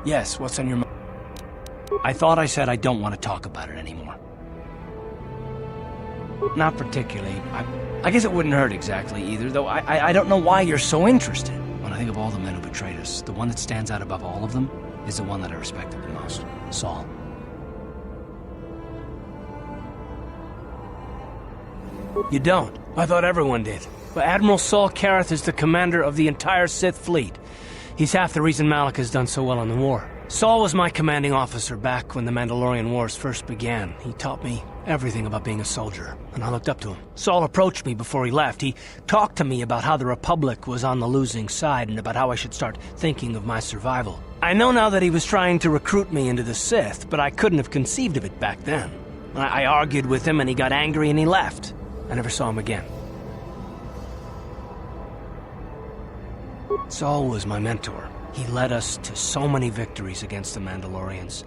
Yes, what's on your mind? I thought I said I don't want to talk about it anymore. Not particularly. I guess it wouldn't hurt exactly either, though I don't know why you're so interested. When I think of all the men who betrayed us, the one that stands out above all of them is the one that I respected the most, Saul. You don't? I thought everyone did. But Admiral Saul Kareth is the commander of the entire Sith fleet. He's half the reason Malak has done so well in the war. Saul was my commanding officer back when the Mandalorian Wars first began. He taught me everything about being a soldier, and I looked up to him. Saul approached me before he left. He talked to me about how the Republic was on the losing side and about how I should start thinking of my survival. I know now that he was trying to recruit me into the Sith, but I couldn't have conceived of it back then. I argued with him and he got angry and he left. I never saw him again. Saul was my mentor. He led us to so many victories against the Mandalorians.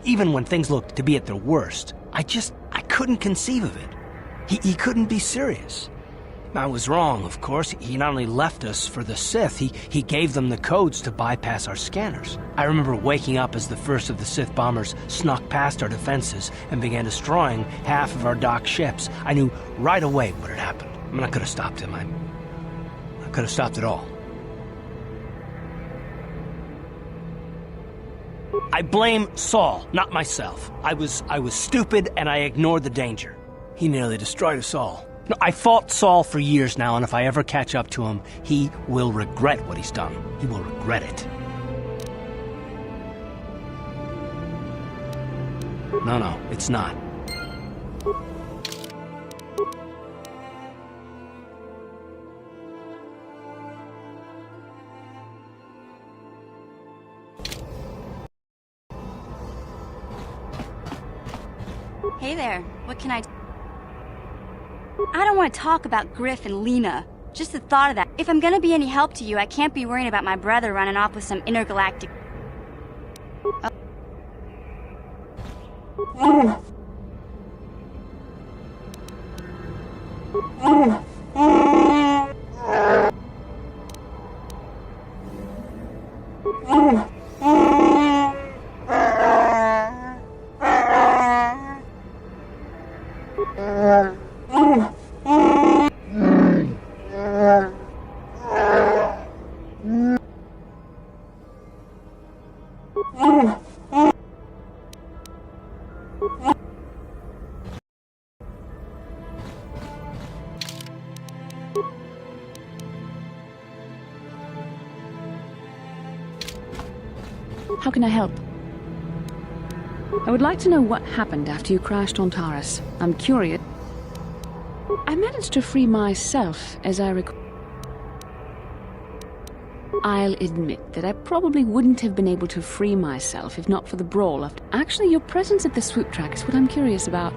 Even when things looked to be at their worst, I couldn't conceive of it. He couldn't be serious. I was wrong, of course. He not only left us for the Sith, he gave them the codes to bypass our scanners. I remember waking up as the first of the Sith bombers snuck past our defenses and began destroying half of our docked ships. I knew right away what had happened. I mean, I could have stopped him. I could have stopped it all. I blame Saul, not myself. I was stupid and I ignored the danger. He nearly destroyed us all. No, I fought Saul for years now, and if I ever catch up to him, he will regret what he's done. He will regret it. No, it's not. Hey there, what can I do? I don't want to talk about Griff and Lena. Just the thought of that. If I'm gonna be any help to you, I can't be worrying about my brother running off with some intergalactic... How can I help? I would like to know what happened after you crashed on Taurus. I'm curious. I managed to free myself, as I recall. I'll admit that I probably wouldn't have been able to free myself if not for the brawl. Actually, your presence at the swoop track is what I'm curious about.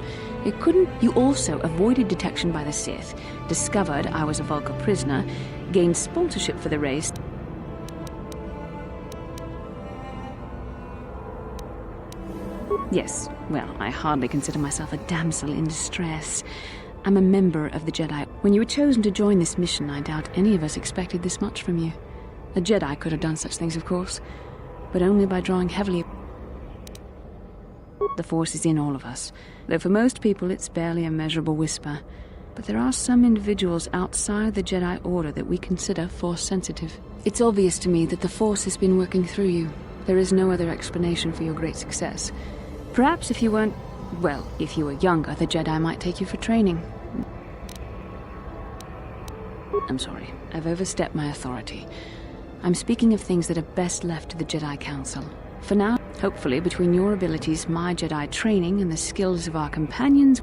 It couldn't... You also avoided detection by the Sith, discovered I was a Vulcan prisoner, gained sponsorship for the race... Yes, well, I hardly consider myself a damsel in distress. I'm a member of the Jedi. When you were chosen to join this mission, I doubt any of us expected this much from you. A Jedi could have done such things, of course, but only by drawing heavily. The Force is in all of us, though for most people it's barely a measurable whisper. But there are some individuals outside the Jedi Order that we consider Force-sensitive. It's obvious to me that the Force has been working through you. There is no other explanation for your great success. Perhaps if you weren't... well, if you were younger, the Jedi might take you for training. I'm sorry, I've overstepped my authority. I'm speaking of things that are best left to the Jedi Council. For now, hopefully, between your abilities, my Jedi training, and the skills of our companions...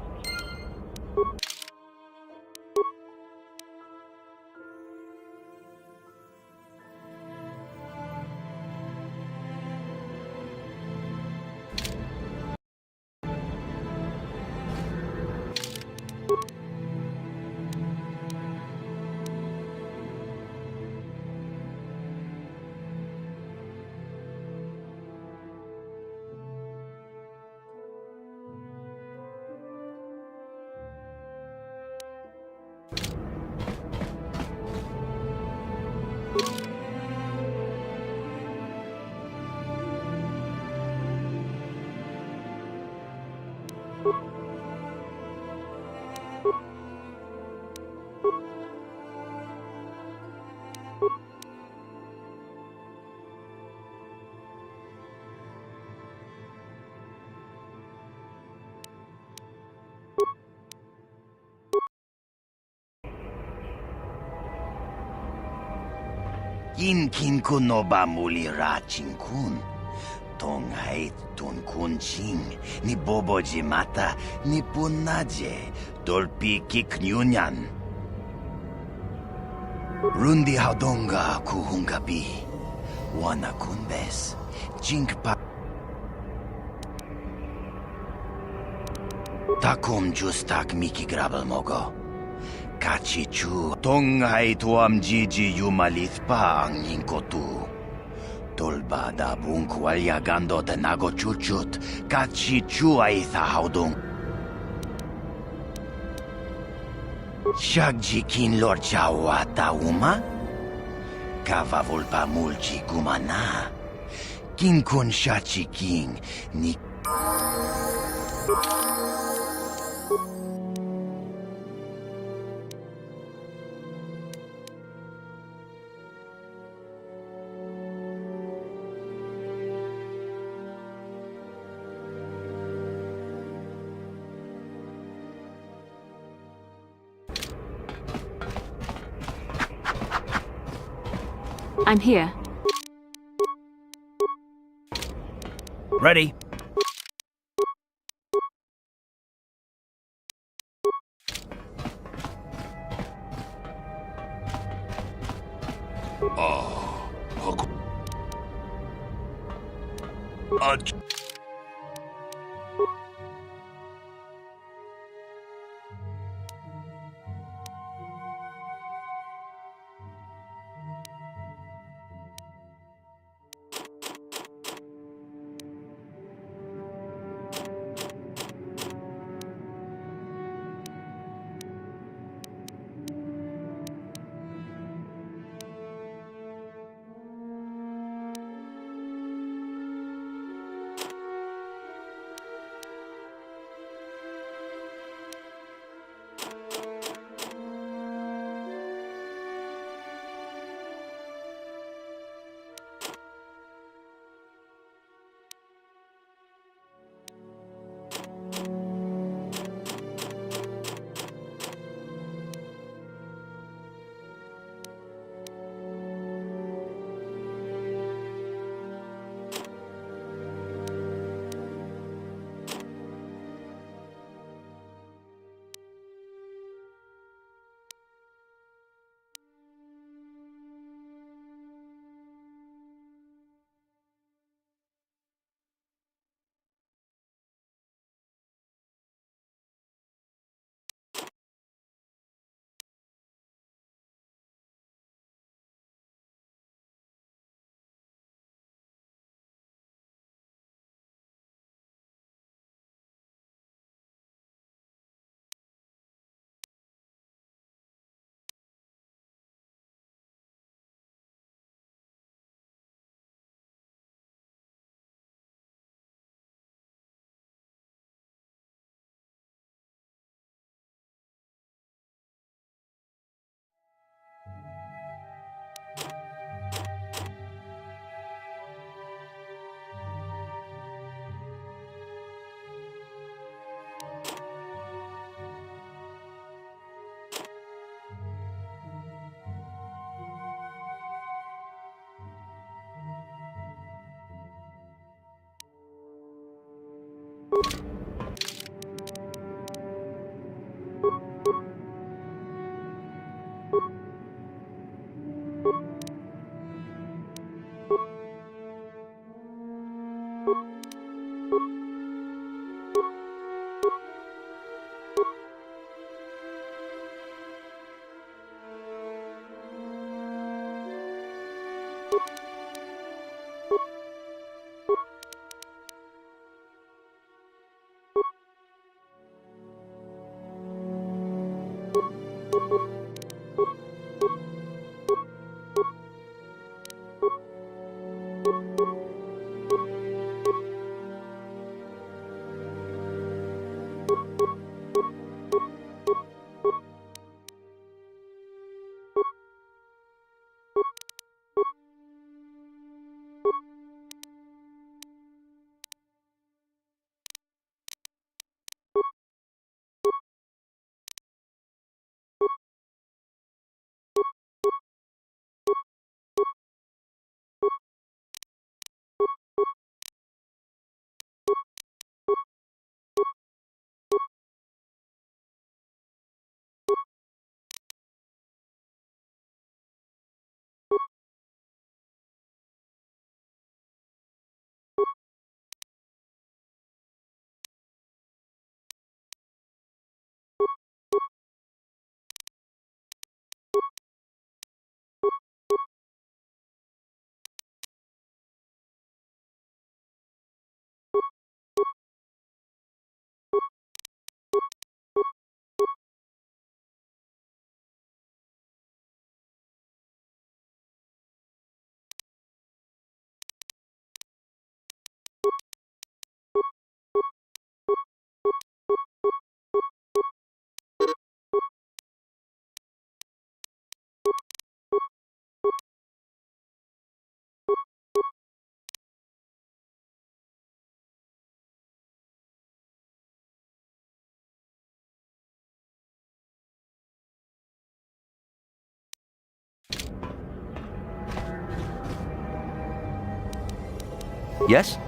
Kin kun no ba muli ra ching kun. Tong hait tun kun ching. Ni bobo jimata ni punaje. Dolpi kiknyunyan. Rundi haudonga kuhungabi. Wana kunbes. Jinkpa. Takum justak miki grabel mogo. Kachichu. Tongai tuam jiji yumalithpa ang yinkotu. Tolba da bunk walyagando de nago chuchut. Kachichu aitha haudong. Shagjikin lor chawa tauma? Kava volpa mulchi gumana. Kin kun shachi king ni. I'm here. Ready. Yes?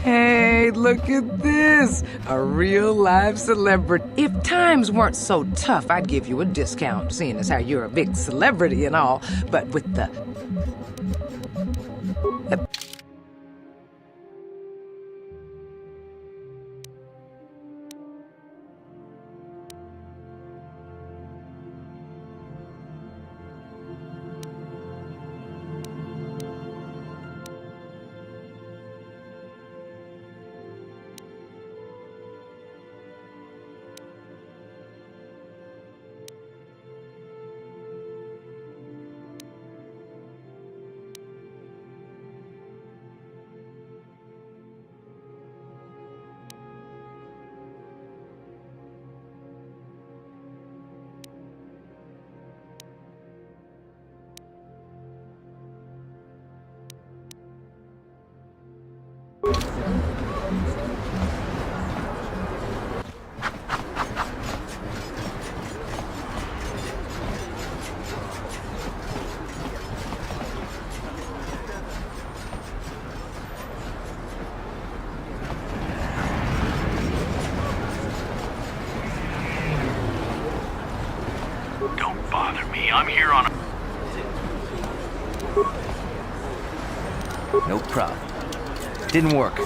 Hey, look at this! A real live celebrity. If times weren't so tough, I'd give you a discount, seeing as how you're a big celebrity and all. But with the Don't bother me. I'm here on a... No problem. Didn't work.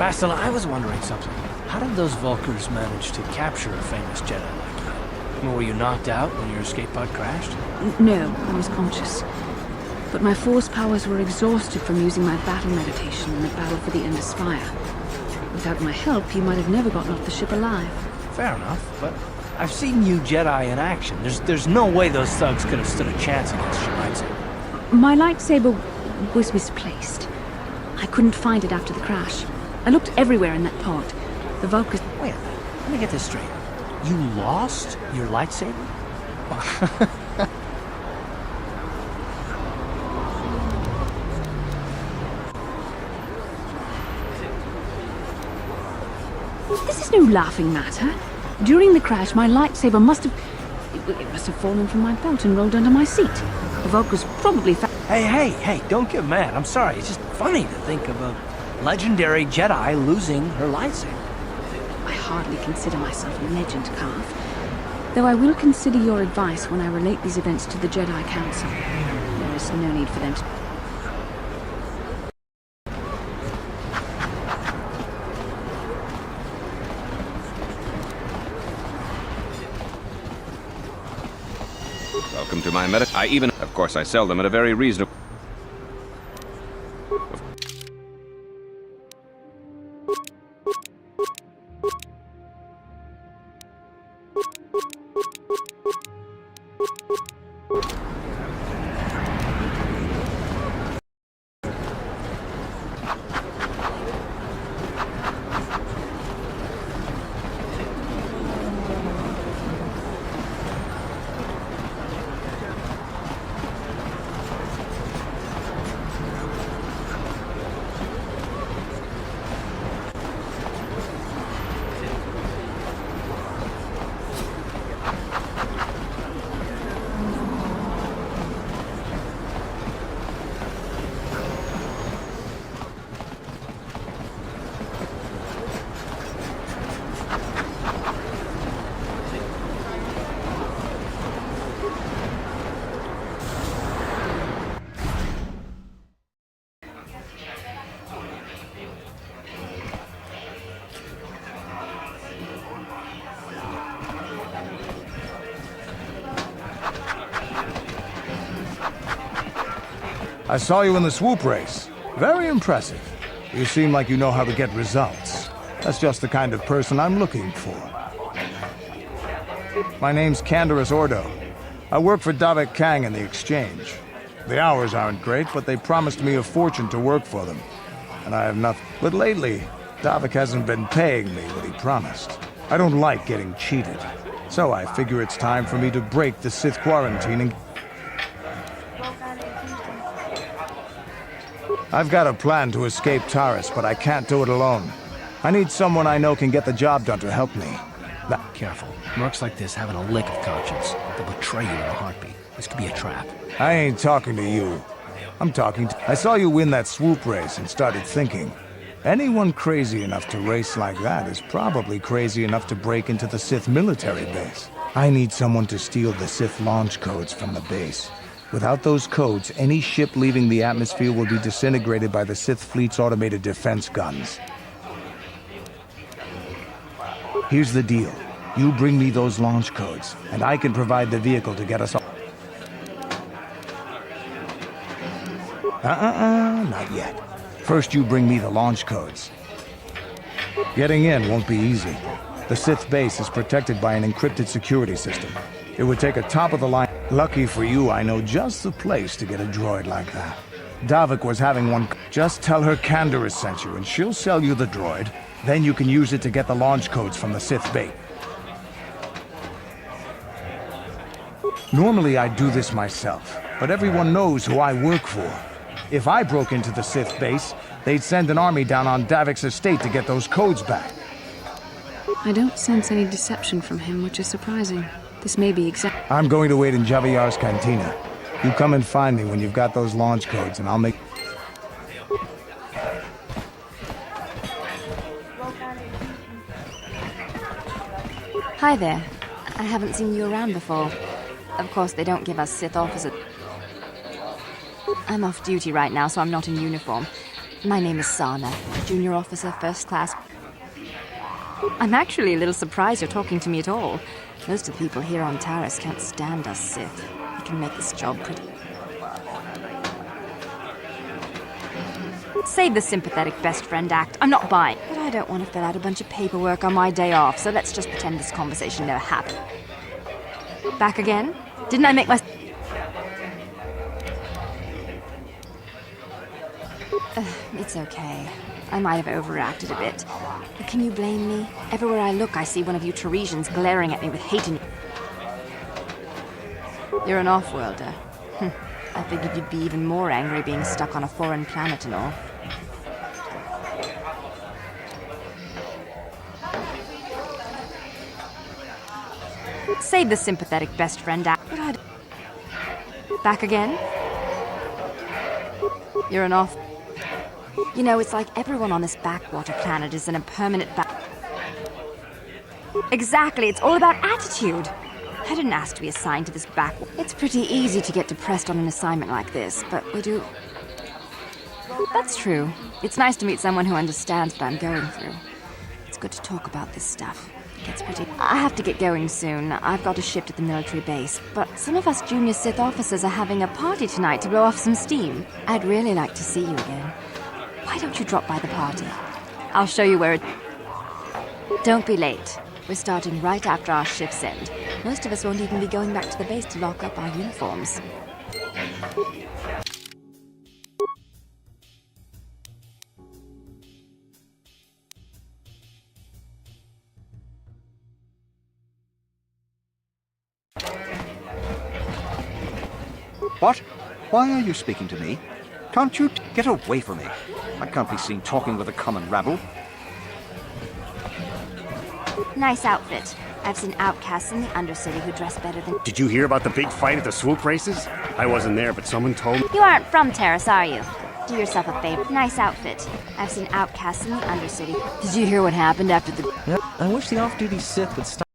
Bastila, I was wondering something. How did those Vulkars manage to capture a famous Jedi like you? I mean, were you knocked out when your escape pod crashed? No, I was conscious. But my force powers were exhausted from using my battle meditation in the battle for the Endless Fire. Without my help, you might have never gotten off the ship alive. Fair enough, but I've seen you Jedi in action. There's no way those thugs could have stood a chance against your lightsaber. My lightsaber was misplaced. I couldn't find it after the crash. I looked everywhere in that pod. The Vulkars... Wait a minute, let me get this straight. You lost your lightsaber? This is no laughing matter. During the crash, my lightsaber must have... It must have fallen from my belt and rolled under my seat. The Vulkars probably found... Hey, don't get mad. I'm sorry. It's just funny to think of a legendary Jedi losing her lightsaber. I hardly consider myself a legend, Carve. Though I will consider your advice when I relate these events to the Jedi Council. There is no need for them to... Welcome to my of course, I sell them at a very reasonable... I saw you in the swoop race. Very impressive. You seem like you know how to get results. That's just the kind of person I'm looking for. My name's Canderous Ordo. I work for Davik Kang in the Exchange. The hours aren't great, but they promised me a fortune to work for them. And I have nothing. But lately, Davik hasn't been paying me what he promised. I don't like getting cheated. So I figure it's time for me to break the Sith quarantine and... I've got a plan to escape Taris, but I can't do it alone. I need someone I know can get the job done to help me. Careful. Mercs like this having a lick of conscience. They'll betray you in a heartbeat. This could be a trap. I ain't talking to you. I'm talking to... I saw you win that swoop race and started thinking. Anyone crazy enough to race like that is probably crazy enough to break into the Sith military base. I need someone to steal the Sith launch codes from the base. Without those codes, any ship leaving the atmosphere will be disintegrated by the Sith fleet's automated defense guns. Here's the deal. You bring me those launch codes, and I can provide the vehicle to get us all... Not yet. First you bring me the launch codes. Getting in won't be easy. The Sith base is protected by an encrypted security system. It would take a top-of-the-line... Lucky for you, I know just the place to get a droid like that. Davik was having one... Just tell her Canderous sent you, and she'll sell you the droid. Then you can use it to get the launch codes from the Sith base. Normally I'd do this myself, but everyone knows who I work for. If I broke into the Sith base, they'd send an army down on Davik's estate to get those codes back. I don't sense any deception from him, which is surprising. This may be exact... I'm going to wait in Javiyar's cantina. You come and find me when you've got those launch codes, and I'll make... Hi there. I haven't seen you around before. Of course, they don't give us Sith officers. I'm off duty right now, so I'm not in uniform. My name is Sana, junior officer, first class. I'm actually a little surprised you're talking to me at all. Most of the people here on Taris can't stand us Sith. We can make this job pretty... Save the sympathetic best friend act. I'm not buying. But I don't want to fill out a bunch of paperwork on my day off, so let's just pretend this conversation never happened. Back again? Didn't I make my... It's okay. I might have overreacted a bit. But can you blame me? Everywhere I look, I see one of you Teresians glaring at me with hate in... You're an off-worlder. I figured you'd be even more angry being stuck on a foreign planet and all. Save the sympathetic best friend act. But I'd... Back again? You're an off... You know, it's like everyone on this backwater planet is in a permanent back... Exactly, it's all about attitude. I didn't ask to be assigned to this backwater. It's pretty easy to get depressed on an assignment like this, but we do... That's true. It's nice to meet someone who understands what I'm going through. It's good to talk about this stuff. It gets pretty... I have to get going soon. I've got a shift at the military base, but some of us junior Sith officers are having a party tonight to blow off some steam. I'd really like to see you again. Why don't you drop by the party? I'll show you where it... Don't be late. We're starting right after our shifts end. Most of us won't even be going back to the base to lock up our uniforms. What? Why are you speaking to me? Can't you get away from me? I can't be seen talking with a common rabble. Nice outfit. I've seen outcasts in the Undercity who dress better than... Did you hear about the big fight at the swoop races? I wasn't there, but someone told me... You aren't from Terrace, are you? Do yourself a favor. Nice outfit. I've seen outcasts in the Undercity. Did you hear what happened after the... Yep, I wish the off-duty Sith would stop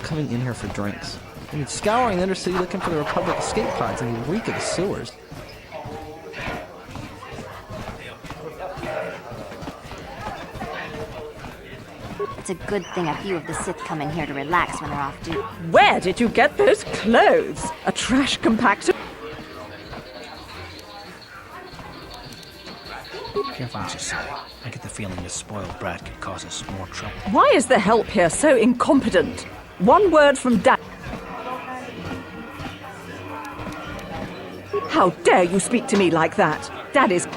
coming in here for drinks. I mean, scouring the Undercity looking for the Republic escape pods and we reek of the sewers. It's a good thing a few of the Sith come in here to relax when they're off duty. Where did you get those clothes? A trash compactor? Careful what you say. I get the feeling this spoiled brat could cause us more trouble. Why is the help here so incompetent? One word from Dad. How dare you speak to me like that? Dad is...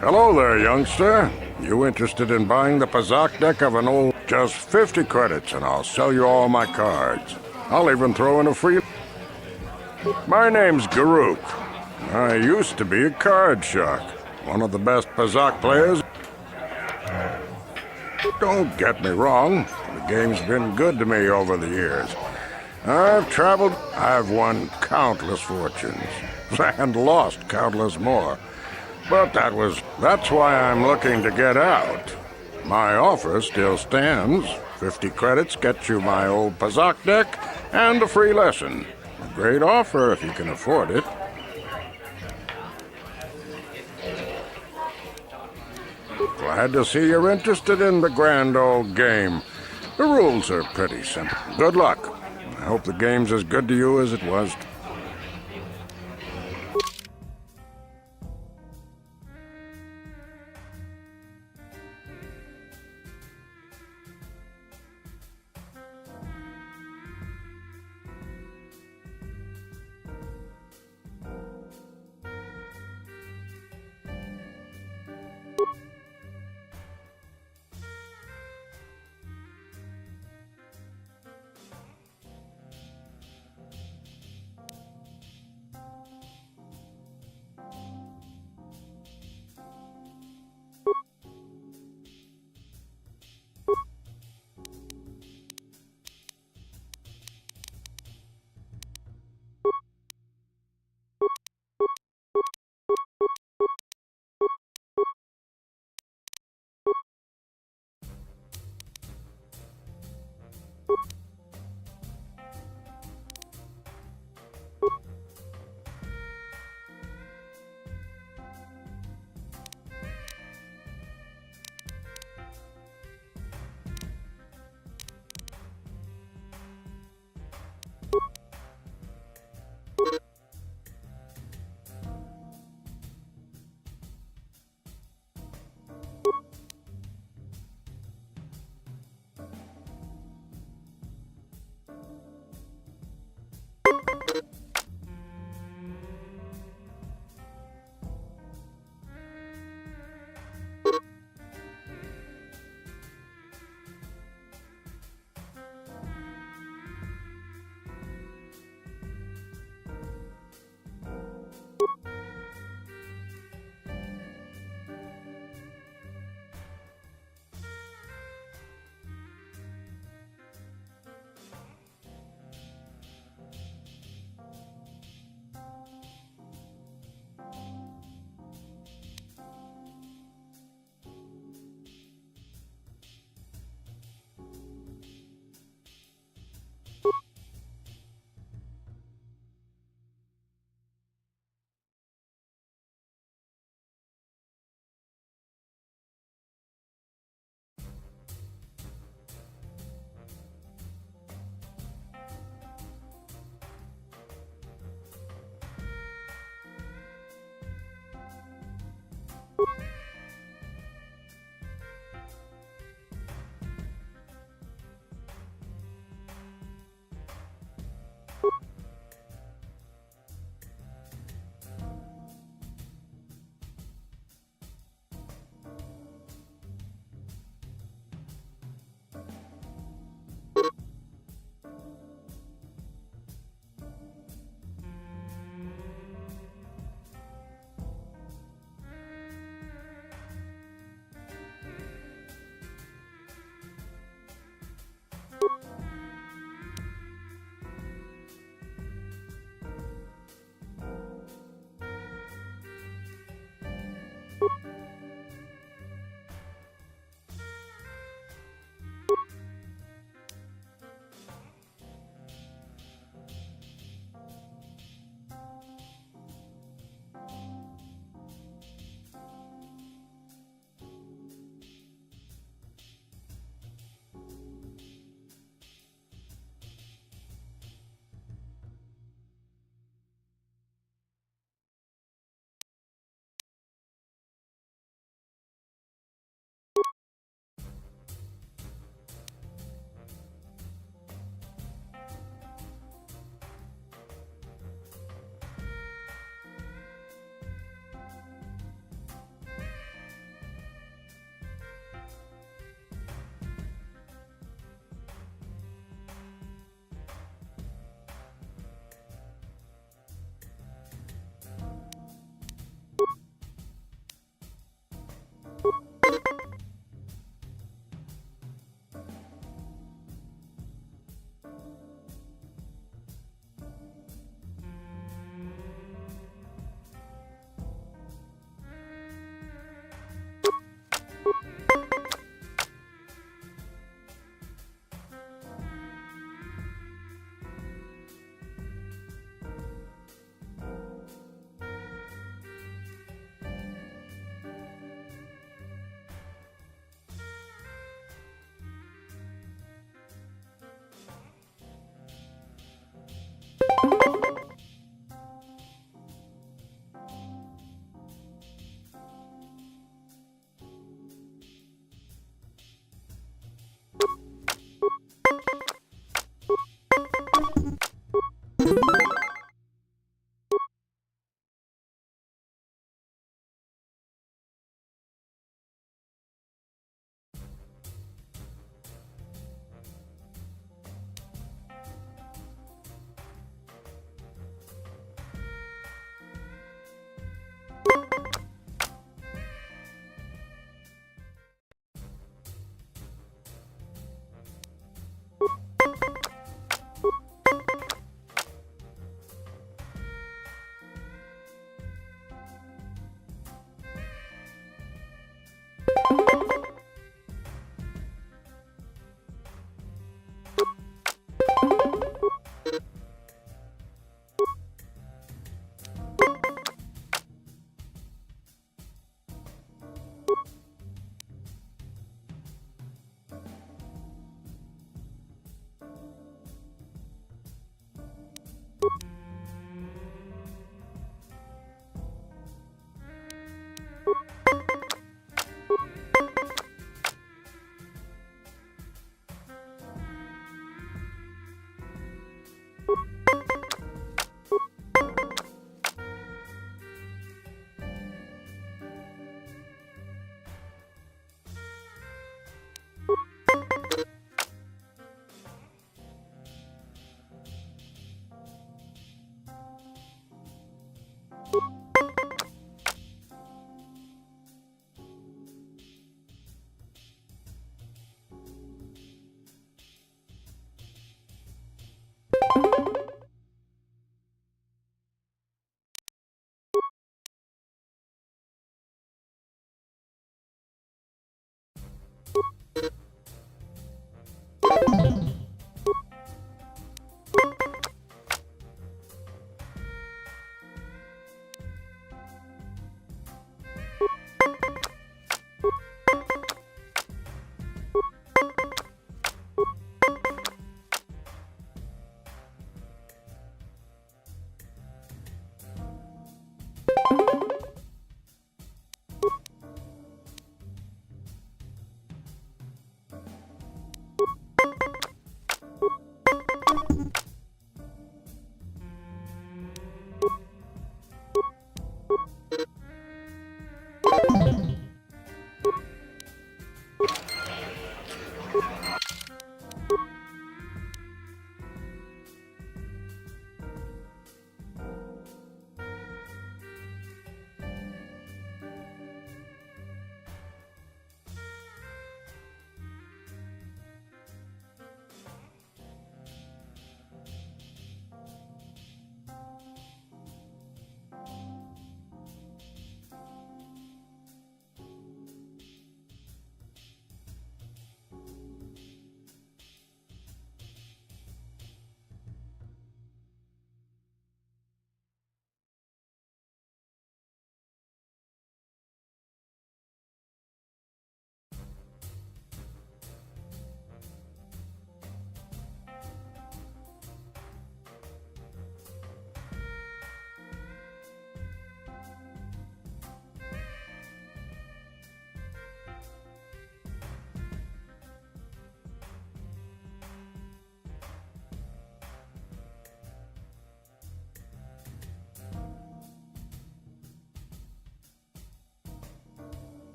Hello there, youngster. You interested in buying the Pazak deck of an old... Just 50 credits and I'll sell you all my cards. I'll even throw in a free... My name's Garuk. I used to be a card shark. One of the best Pazak players. Don't get me wrong. The game's been good to me over the years. I've traveled... I've won countless fortunes. And lost countless more. But that's why I'm looking to get out. My offer still stands. 50 credits gets you my old Pazak deck and a free lesson. A great offer if you can afford it. Glad to see you're interested in the grand old game. The rules are pretty simple. Good luck. I hope the game's as good to you as it was.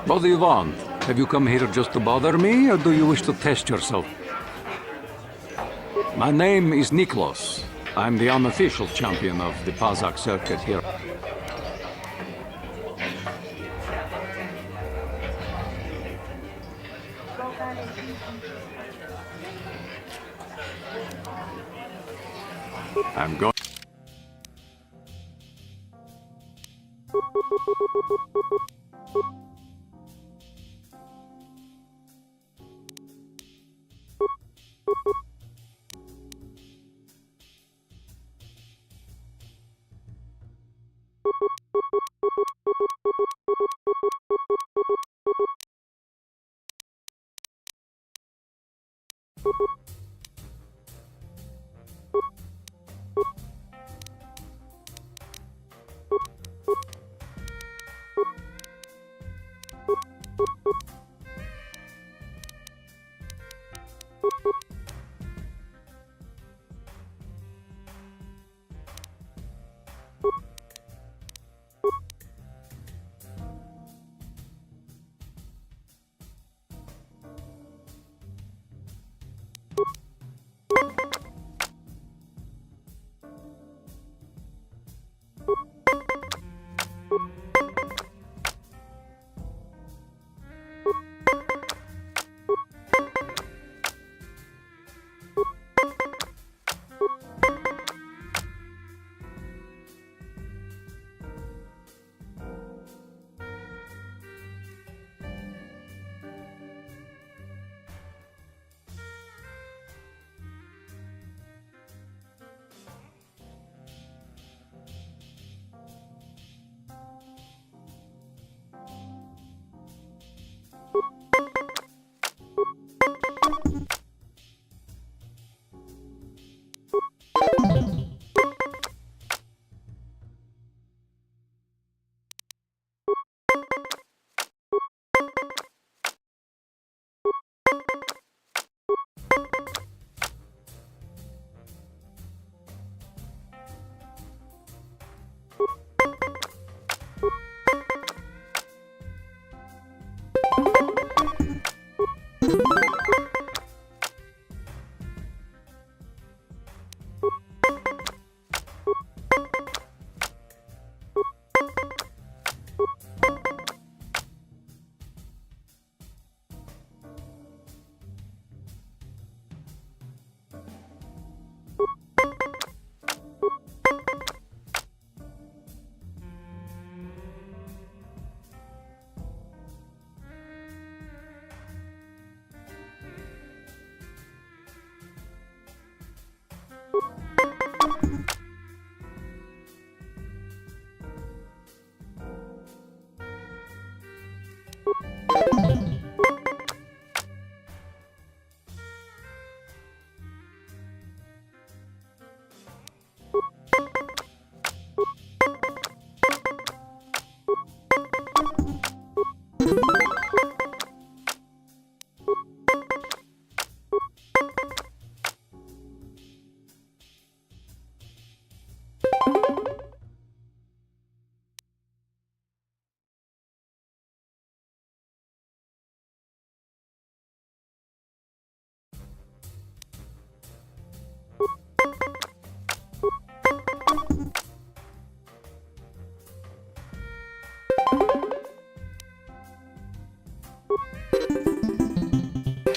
What do you want? Have you come here just to bother me, or do you wish to test yourself? My name is Niklos. I'm the unofficial champion of the Pazak circuit here. I'm going...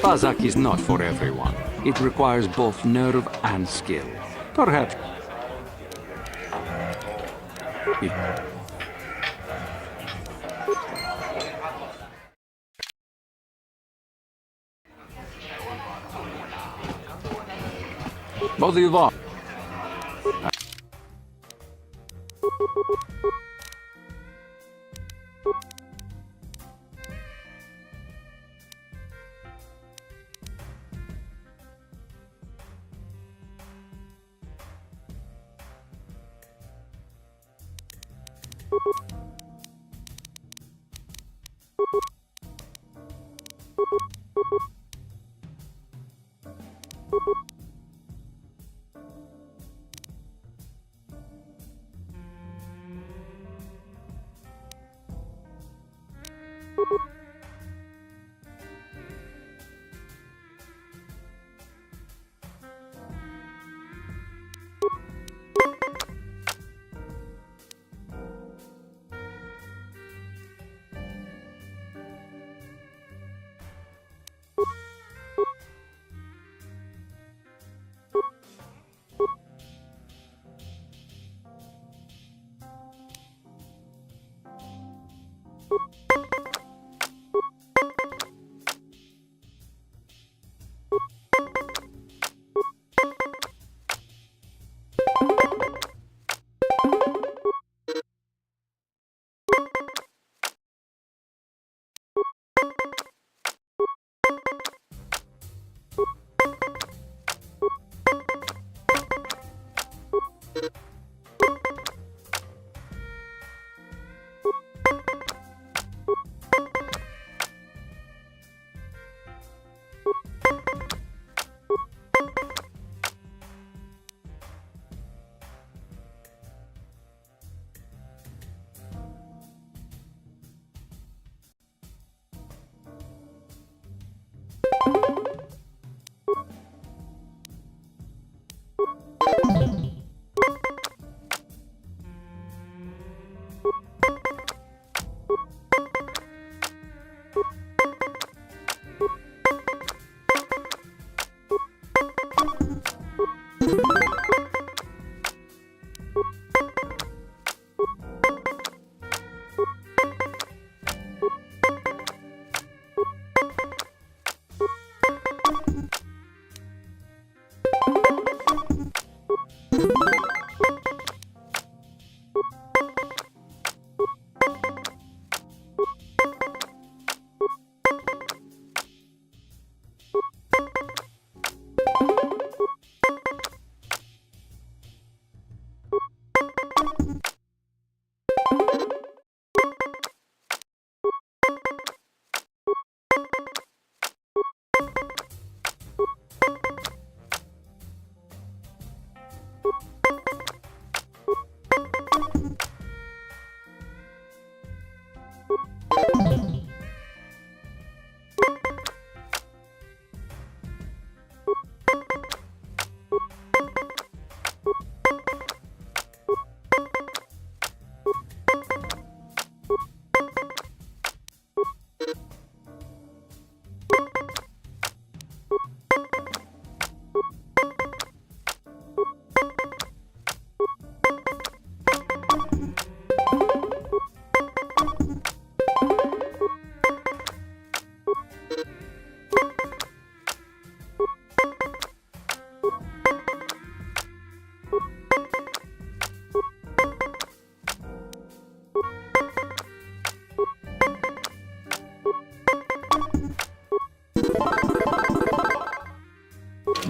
Pazak is not for everyone. It requires both nerve and skill. Perhaps... Vad det var?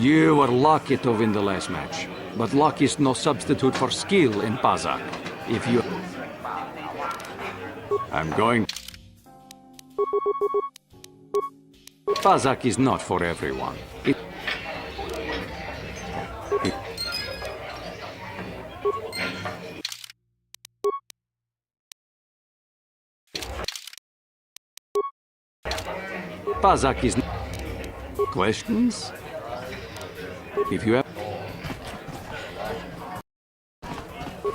You were lucky to win the last match, but luck is no substitute for skill in Pazak. If you... I'm going... Pazak is not for everyone. Pazak is... Questions? If you have...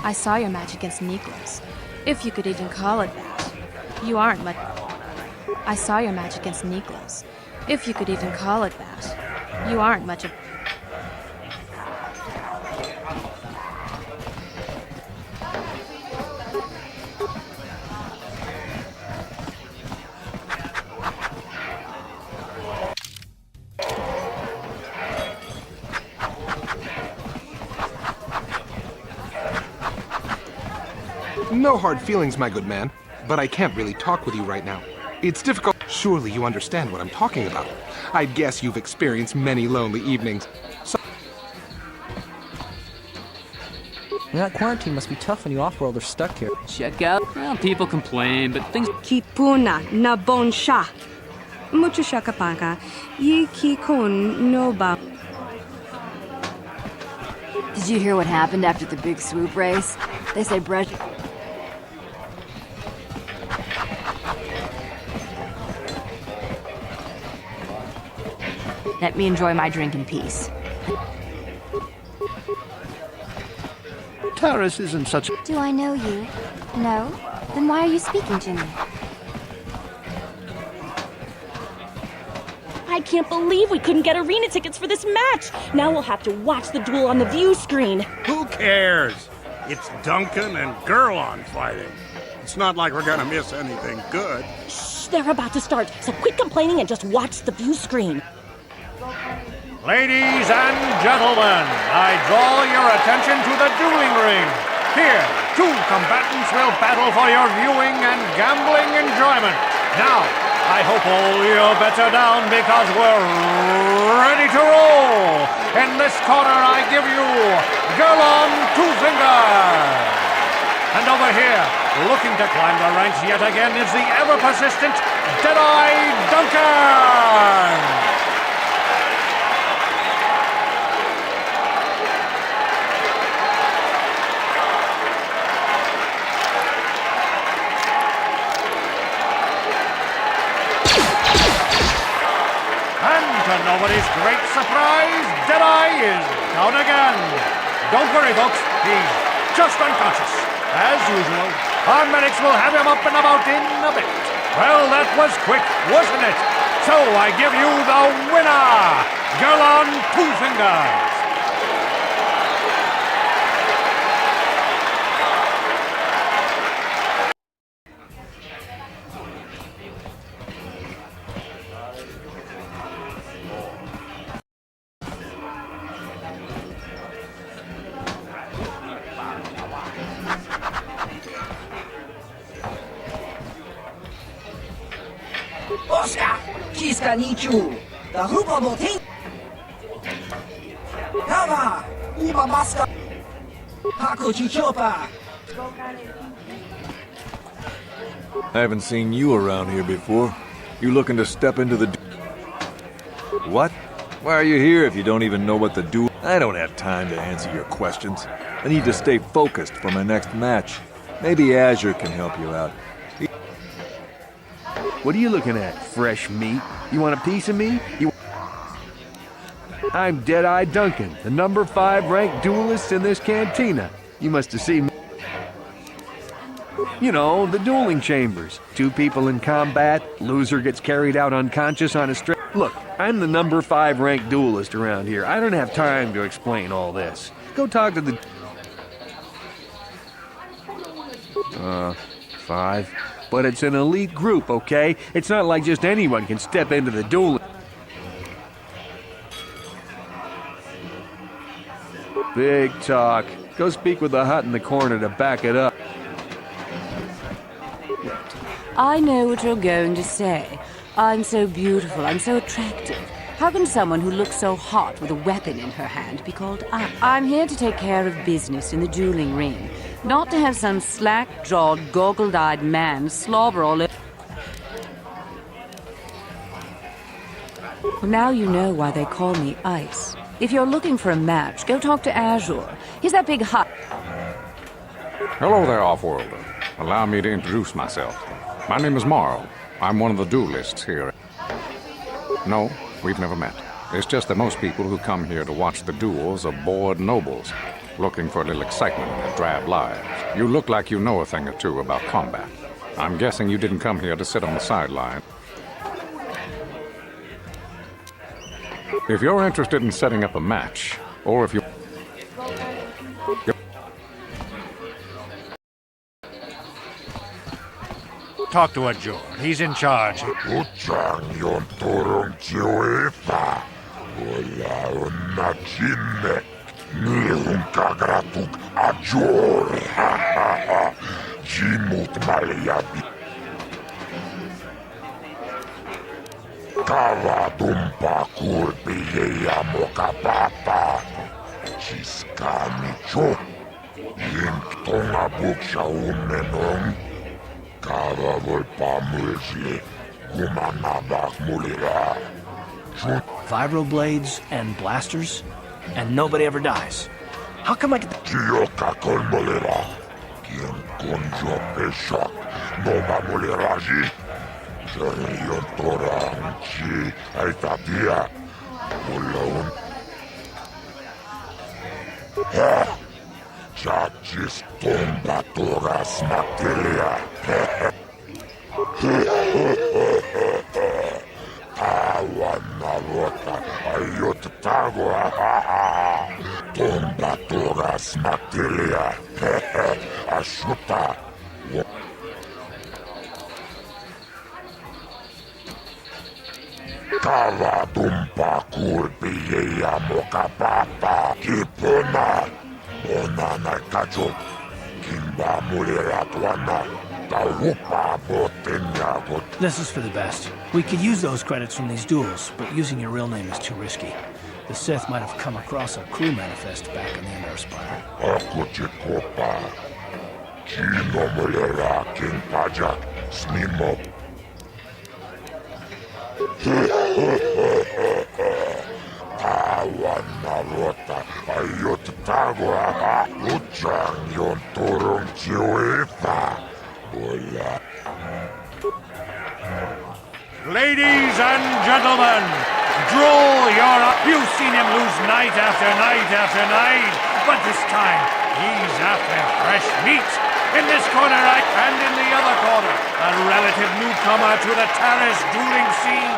I saw your match against Niklas, if you could even call it that. You aren't much... I saw your match against Niklas. If you could even call it that. You aren't much of... No hard feelings, my good man, but I can't really talk with you right now. It's difficult. Surely you understand what I'm talking about. I guess you've experienced many lonely evenings. So That quarantine must be tough when you off-world are stuck here. Check out. Well, people complain, but things... Kipuna na bon sha. Mucho shakapaka. Yi kikon no ba. Did you hear what happened after the big swoop race? They say Brett... Let me enjoy my drink in peace. Taris isn't such a... Do I know you? No? Then why are you speaking to me? I can't believe we couldn't get arena tickets for this match. Now we'll have to watch the duel on the view screen. Who cares? It's Duncan and Gerlon fighting. It's not like we're gonna miss anything good. Shh, they're about to start, so quit complaining and just watch the view screen. Ladies and gentlemen, I draw your attention to the dueling ring. Here, two combatants will battle for your viewing and gambling enjoyment. Now, I hope all your bets are down because we're ready to roll. In this corner, I give you Gerlon Two Fingers. And over here, looking to climb the ranks yet again, is the ever-persistent Deadeye Duncan. To nobody's great surprise, Deadeye is down again. Don't worry, folks. He's just unconscious. As usual, our medics will have him up and about in a bit. Well, that was quick, wasn't it? So I give you the winner, Gerlon Two Fingers. Oscar, Kiska Nichu, the Hoopa Boting. Hava, Uba Maska, Hakuchi Chopa. I haven't seen you around here before. You looking to step into the... What? Why are you here if you don't even know what to do? I don't have time to answer your questions. I need to stay focused for my next match. Maybe Azure can help you out. What are you looking at? Fresh meat? You want a piece of me? I'm Deadeye Duncan, the number 5 ranked duelist in this cantina. You must have seen me. You know, the dueling chambers. 2 people in combat, loser gets carried out unconscious on a stretcher. Look, I'm the number 5 ranked duelist around here. I don't have time to explain all this. Go talk to the... 5. But it's an elite group, okay? It's not like just anyone can step into the duel. Big talk. Go speak with the hut in the corner to back it up. I know what you're going to say. I'm so beautiful, I'm so attractive. How can someone who looks so hot with a weapon in her hand be called up? I'm here to take care of business in the dueling ring, not to have some slack-jawed, goggled-eyed man slobber all over. Well, now you know why they call me Ice. If you're looking for a match, go talk to Azure. He's that big hut. Hello there, Offworlder. Allow me to introduce myself. My name is Marl. I'm one of the duelists here. No, we've never met. It's just that most people who come here to watch the duels are bored nobles, looking for a little excitement in their drab lives. You look like you know a thing or two about combat. I'm guessing you didn't come here to sit on the sideline. If you're interested in setting up a match, or if you... Talk to Ajor. He's in charge. Kavadumpa kurpiyeja mokapapa. Chiskamicho. Yimtonga buksha umenom. Kava volpa mulsli. Gumanabak mulira. Vibroblades and blasters, and nobody ever dies. How come I get the... Chioka kolmolira. Kien konjo peshak. Nova muliraji. Yontoranchi, Aitapia, Mulon. Chachis tomba toras materia. Awanavota, Ayotago, tomba toras materia. Ashuta. Kava tumpa kurpiyeja mokapapa. Kipuna. Onana kacho. Kimba muliratuana. Taupa botenyagot. This is for the best. We could use those credits from these duels, but using your real name is too risky. The Sith might have come across a crew manifest back on the Endar Spire. Akuchikopa. Chino mulira king pajak. Snimo. Awanavota, Ayotago, Uchang yon turung chiwefa. Hola. Ladies and gentlemen, Drool, you're up. You've seen him lose night after night after night, but this time he's after fresh meat. In this corner, and in the other corner, a relative newcomer to the terrace dueling scene.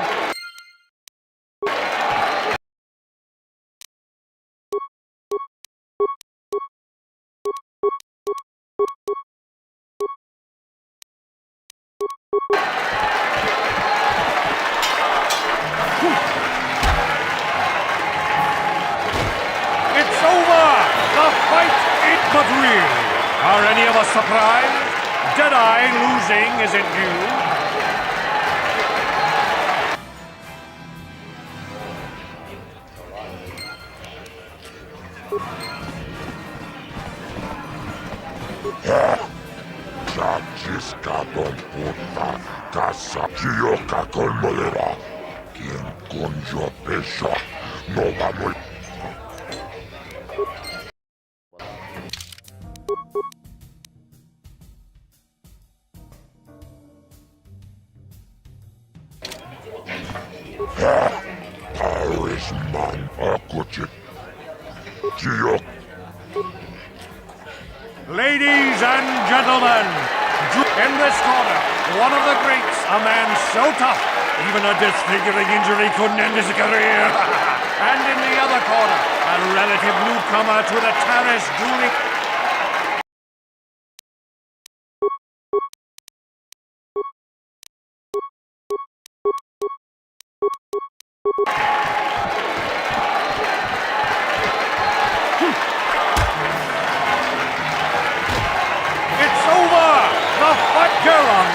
It's over! The fight is but real. Are any of us surprised? Deadeye losing isn't new. Chachiska don puta. Casa Chioka kolmolera. Quien conjo pesha. No vamos. Man, ladies and gentlemen, in this corner, one of the greats, a man so tough, even a disfiguring injury couldn't end his career. And in the other corner, a relative newcomer to the terrace dueling.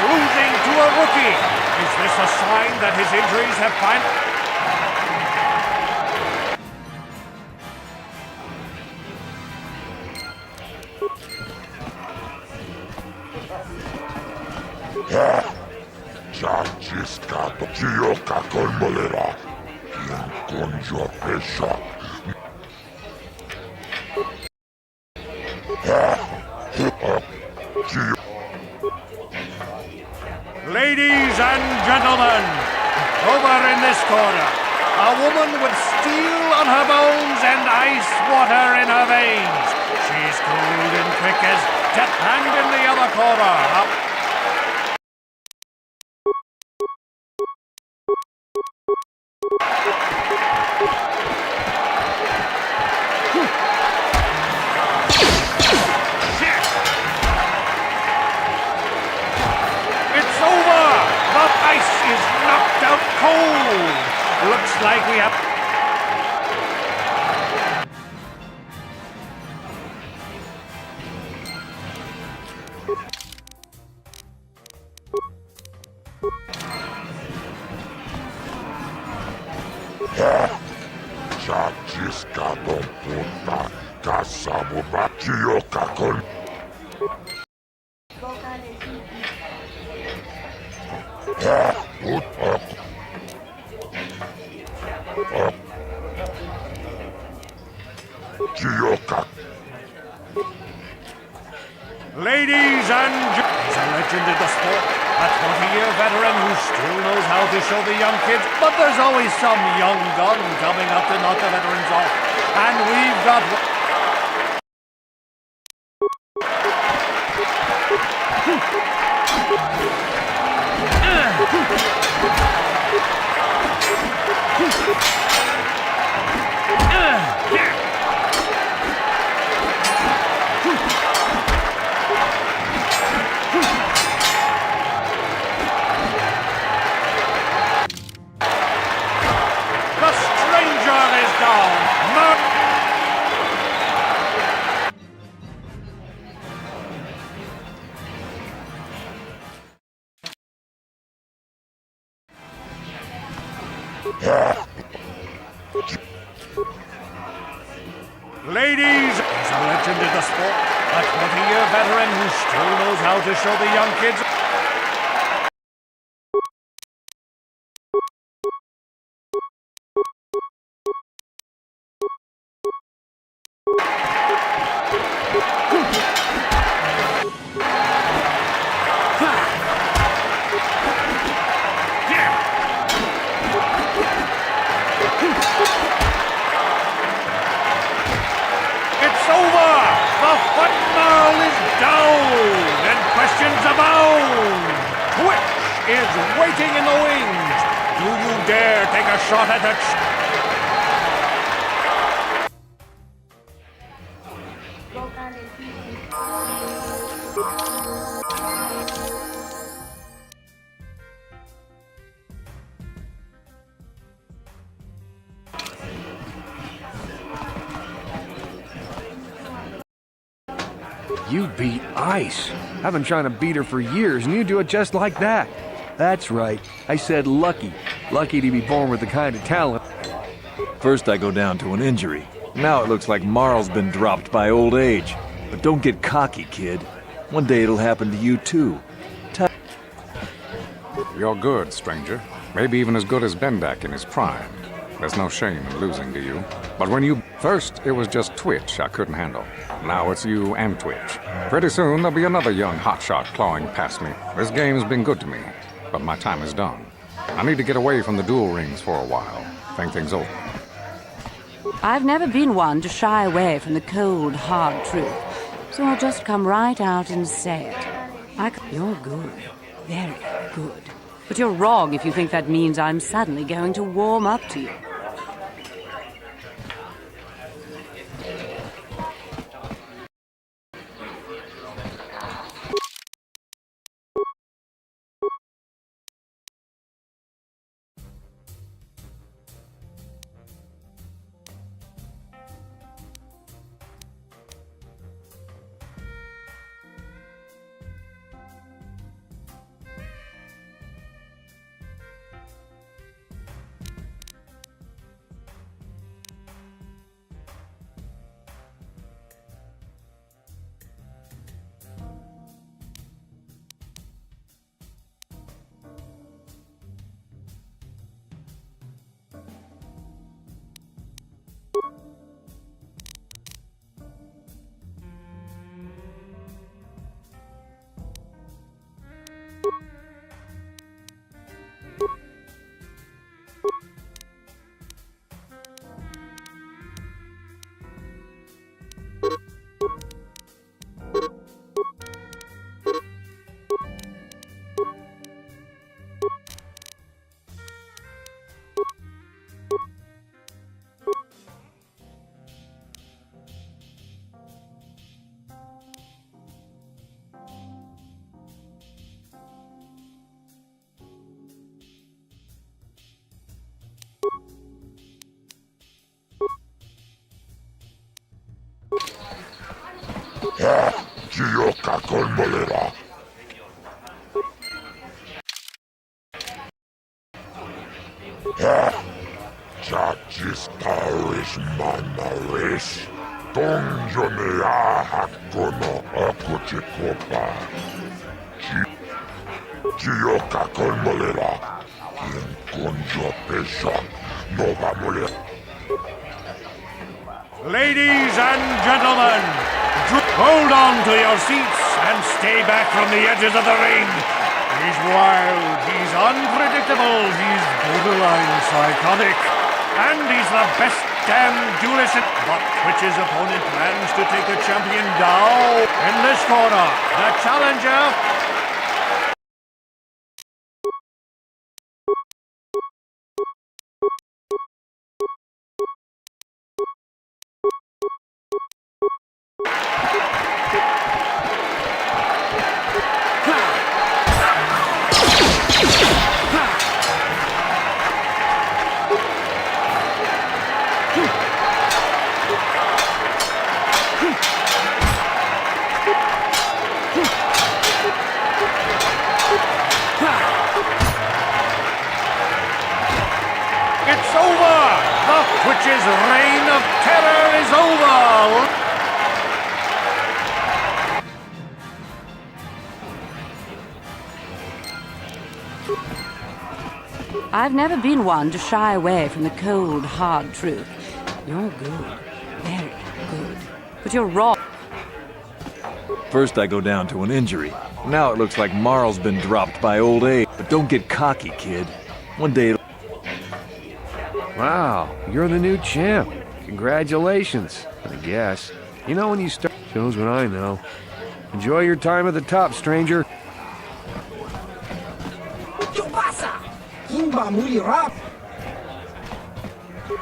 Losing to a rookie. Is this a sign that his injuries have finally... Chachiska Chioka kolmolera. Quien conjo pesha. Ladies and gentlemen, over in this corner, a woman with steel on her bones and ice water in her veins. She's cool and quick as death. And in the other corner, like we have... Ladies and gentlemen, he's a legend in the sport. A 20-year veteran who still knows how to show the young kids, but there's always some young gun coming up to knock the veterans off. And we've got... Ladies, he's a legend in the sport. A 20-year veteran who still knows how to show the young kids... It's over! The football is down! And questions abound! Twitch is waiting in the wings! Do you dare take a shot at the... You beat Ice. I've been trying to beat her for years, and you do it just like that. That's right. I said lucky. Lucky to be born with the kind of talent. First I go down to an injury. Now it looks like Marl's been dropped by old age. But don't get cocky, kid. One day it'll happen to you too. You're good, stranger. Maybe even as good as Bendak in his prime. There's no shame in losing to you. But when you... First, it was just Twitch I couldn't handle. Now it's you and Twitch. Pretty soon, there'll be another young hotshot clawing past me. This game's been good to me, but my time is done. I need to get away from the duel rings for a while. Think things over. I've never been one to shy away from the cold, hard truth. So I'll just come right out and say it. You're good. Very good. But you're wrong if you think that means I'm suddenly going to warm up to you. Gioca con molera. Chachis tauris manaris. Donjonea hakono akuchikopa. Gioca con molera. Quien conjo pesha. Nova molera. Ladies and gentlemen, hold on to your seats and stay back from the edges of the ring. He's wild, he's unpredictable, he's borderline psychotic, and he's the best damn duelist. But Twitch's opponent plans to take the champion down. In this corner, the challenger. It's over! The Twitch's reign of terror is over! I've never been one to shy away from the cold, hard truth. You're good. Very good. But you're wrong. First I go down to an injury. Now it looks like Marl's been dropped by old age. But don't get cocky, kid. One day it'll... Wow, you're the new champ. Congratulations, I guess. You know when you start... Shows what I know. Enjoy your time at the top, stranger. ¿Qué pasa? Kimba muy rápido.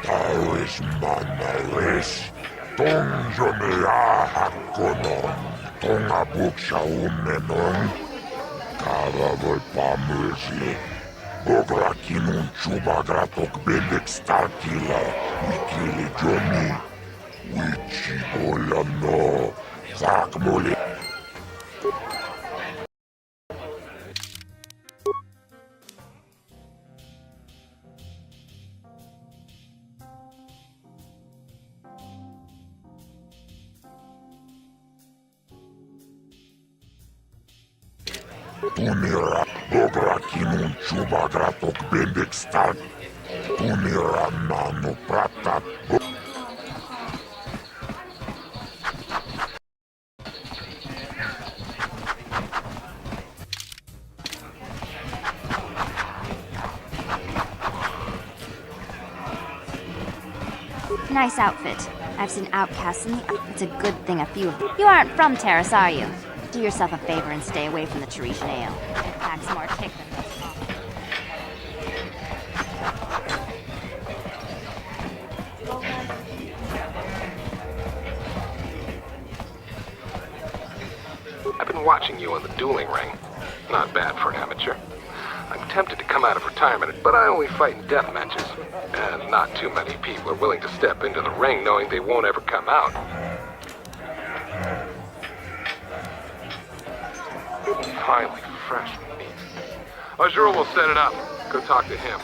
Tauris manaris. Donjonea hakonon. Tonga buksha unenon. Kava voi pamysi. Bogra kinun chuba gratok bendek startila. Wikili Johnny. Wichi bolano. Zak mole. Tunira, bogra kinun chuba gratok bendek start. Tunira nano pratat. Nice outfit. I've seen outcasts in the... It's a good thing a few of them... You aren't from Terrace, are you? Do yourself a favor and stay away from the Teresian ale. It packs more kick than most coffee. I've been watching you in the dueling ring. Not bad for an amateur. I'm tempted to come out of retirement, but I only fight in death matches. And not too many people are willing to step into the ring knowing they won't ever come out. Highly fresh meat. Azura will set it up. Go talk to him.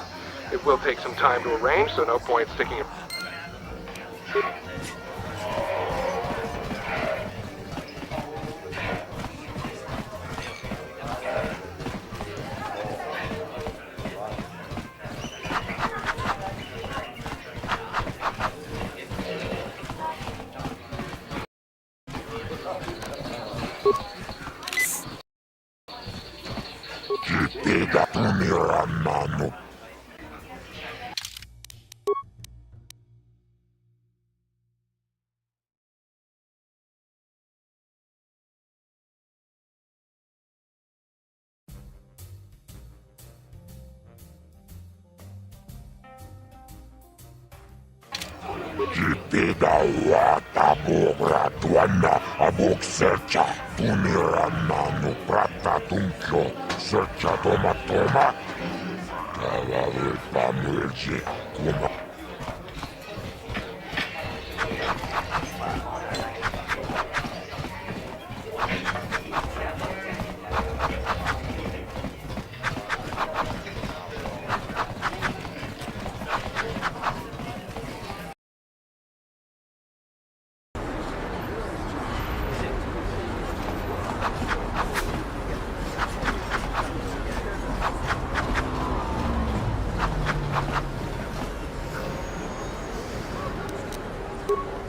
It will take some time to arrange, so no point sticking it. Jipida wata bogra tuana abok sercha. Tunira nano prata tunkyo. Sercha toma toma. Kava voi pamysi. Kuma.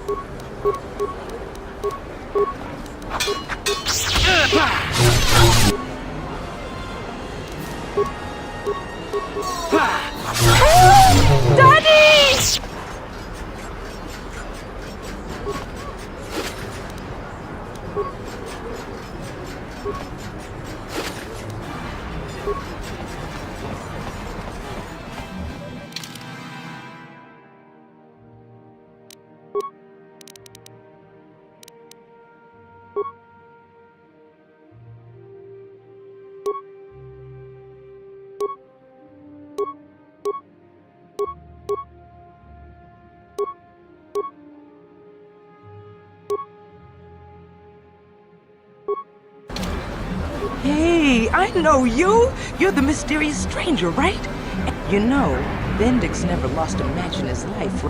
Daddy! Hey, I know you! You're the mysterious stranger, right? You know, Bendix never lost a match in his life.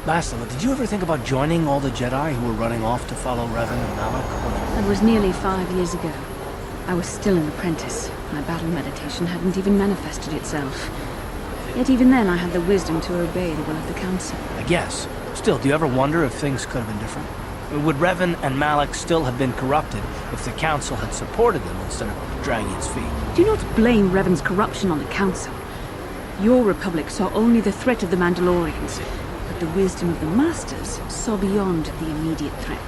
Bastila, did you ever think about joining all the Jedi who were running off to follow Revan and Malak? That was nearly 5 years ago. I was still an apprentice. My battle meditation hadn't even manifested itself. Yet even then I had the wisdom to obey the will of the Council. I guess. Still, do you ever wonder if things could have been different? Would Revan and Malak still have been corrupted if the Council had supported them instead of dragging its feet? Do not blame Revan's corruption on the Council. Your Republic saw only the threat of the Mandalorians, but the wisdom of the Masters saw beyond the immediate threat.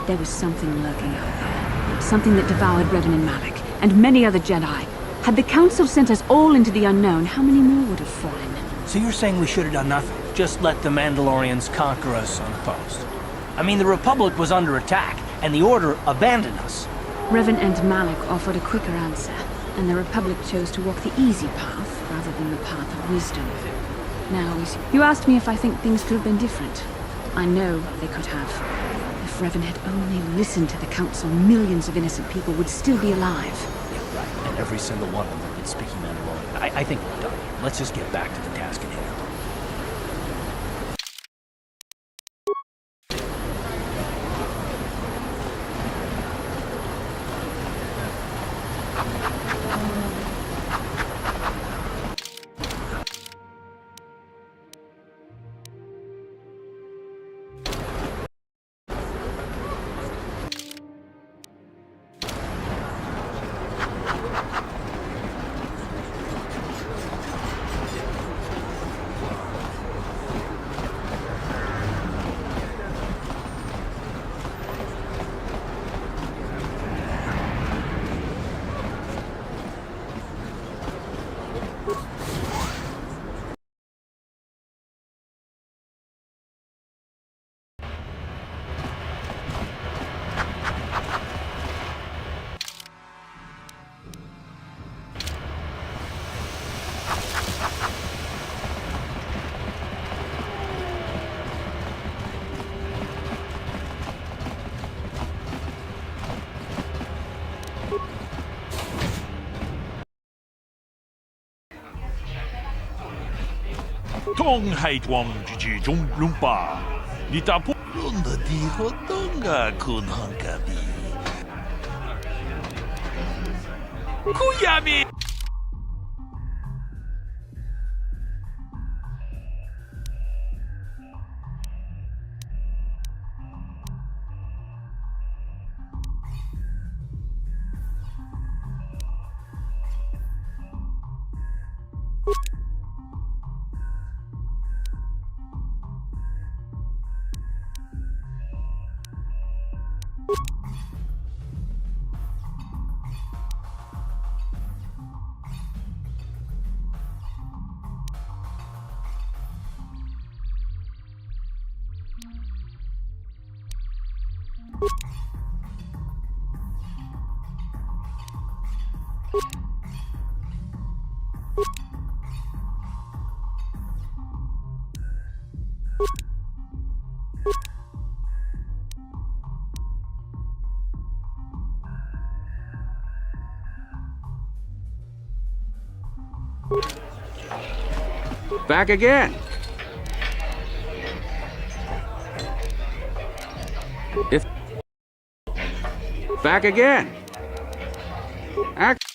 There was something lurking out there. Something that devoured Revan and Malak, and many other Jedi. Had the Council sent us all into the unknown, how many more would have fallen? So you're saying we should have done nothing? Just let the Mandalorians conquer us unopposed? I mean, the Republic was under attack, and the Order abandoned us. Revan and Malak offered a quicker answer, and the Republic chose to walk the easy path rather than the path of wisdom. Now, you asked me if I think things could have been different. I know they could have. If Revan had only listened to the Council, millions of innocent people would still be alive. Yeah, right. And every single one of them had been speaking Mandalorian. I think we're done here. Let's just get back to the task at hand. 통하이왕 지지 종lumpa. 니타포 론더 디호 똥가 군헝가비. 구야미. Back again. If back again. Act.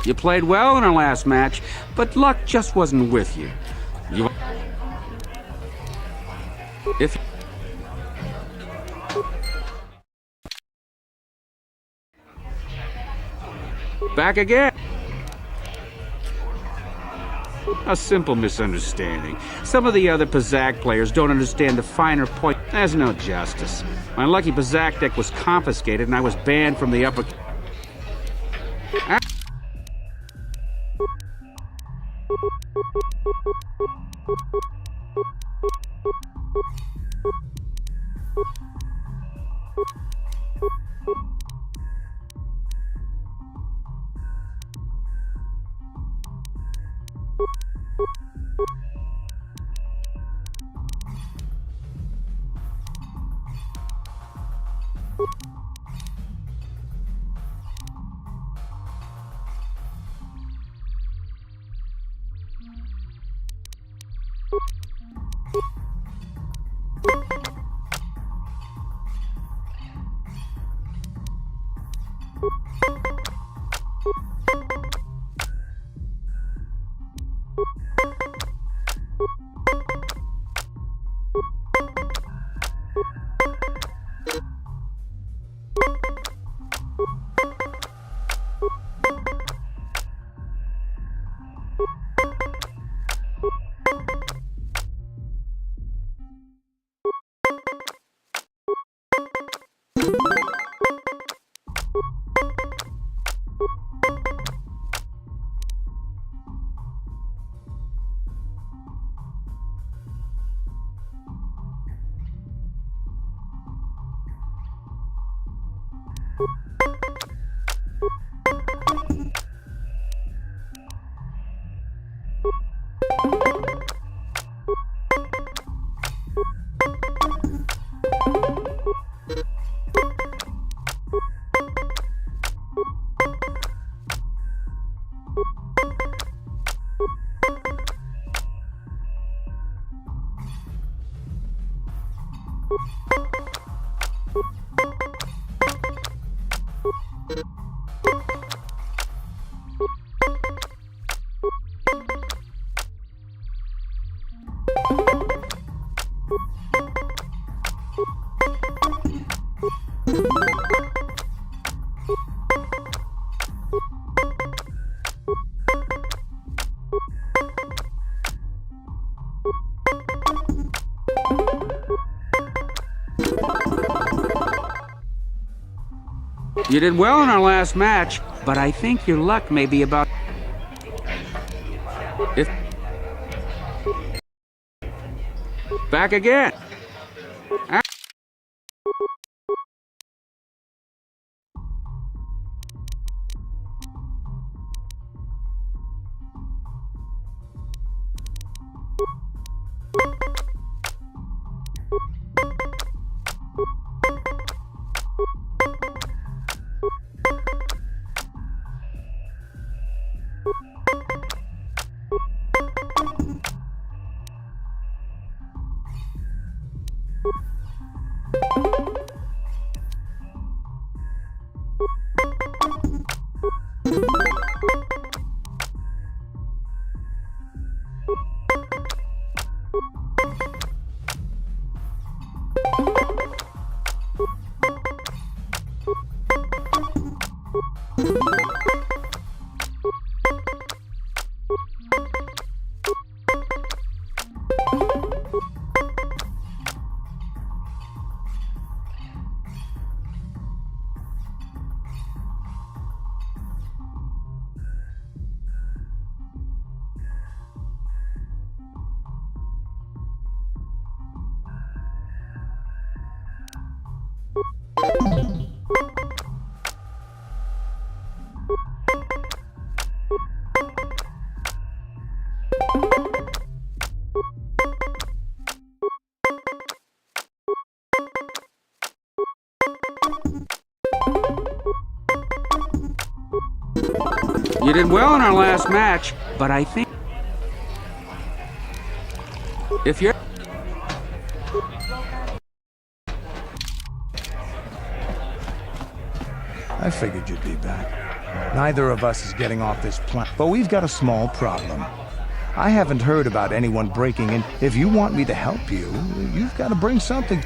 You played well in our last match, but luck just wasn't with you. If back again. A simple misunderstanding. Some of the other Pazak players don't understand the finer point. There's no justice. My lucky Pazak deck was confiscated and I was banned from the upper... You did well in our last match, but I think your luck may be about... Back again. You did well in our last match, but I think... If you're... I figured you'd be back. Neither of us is getting off this planet, but we've got a small problem. I haven't heard about anyone breaking in. If you want me to help you, you've got to bring something.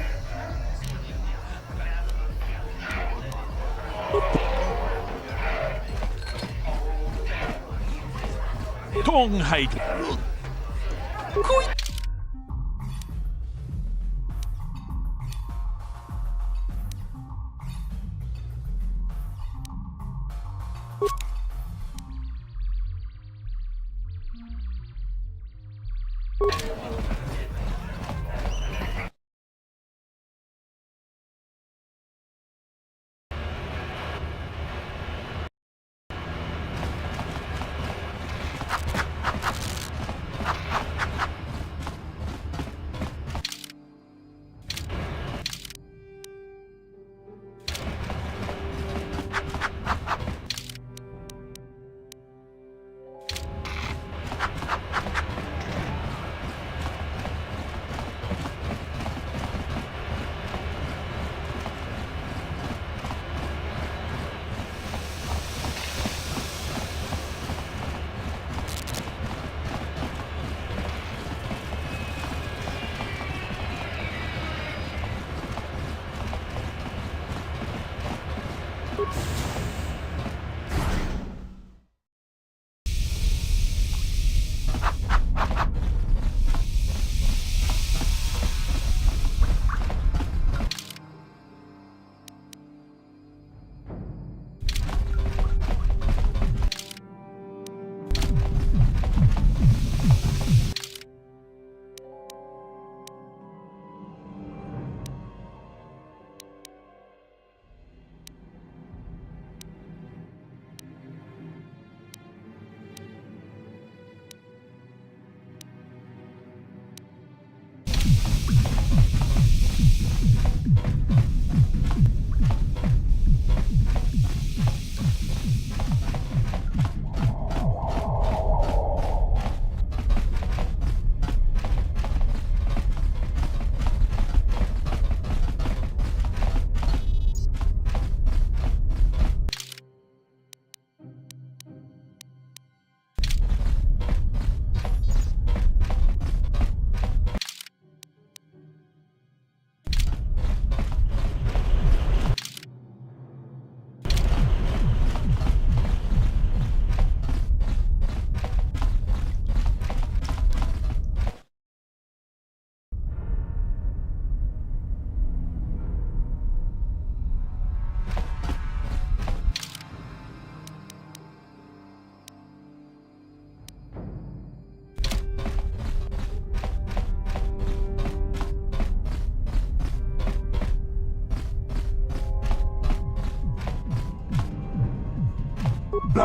You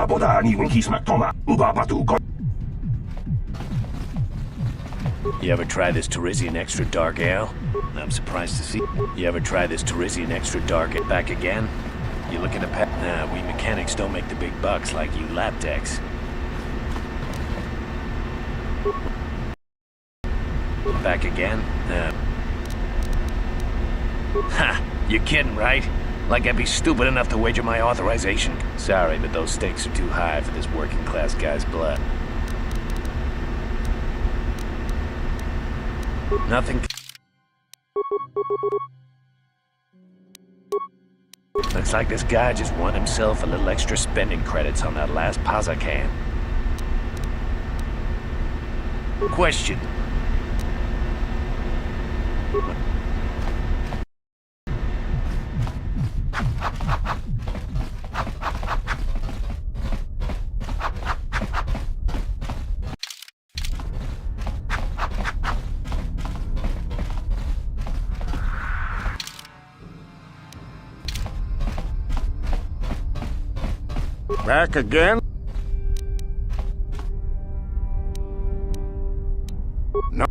ever try this Teresian Extra Dark Ale? I'm surprised to see. You ever try this Teresian Extra Dark Ale? Back again? You looking to pet? Nah, we mechanics don't make the big bucks like you lap techs. Back again? Ha! You're kidding, right? Like I'd be stupid enough to wager my authorization. Sorry, but those stakes are too high for this working class guy's blood. Nothing. Looks like this guy just won himself a little extra spending credits on that last Paza can. Question. Back again? No.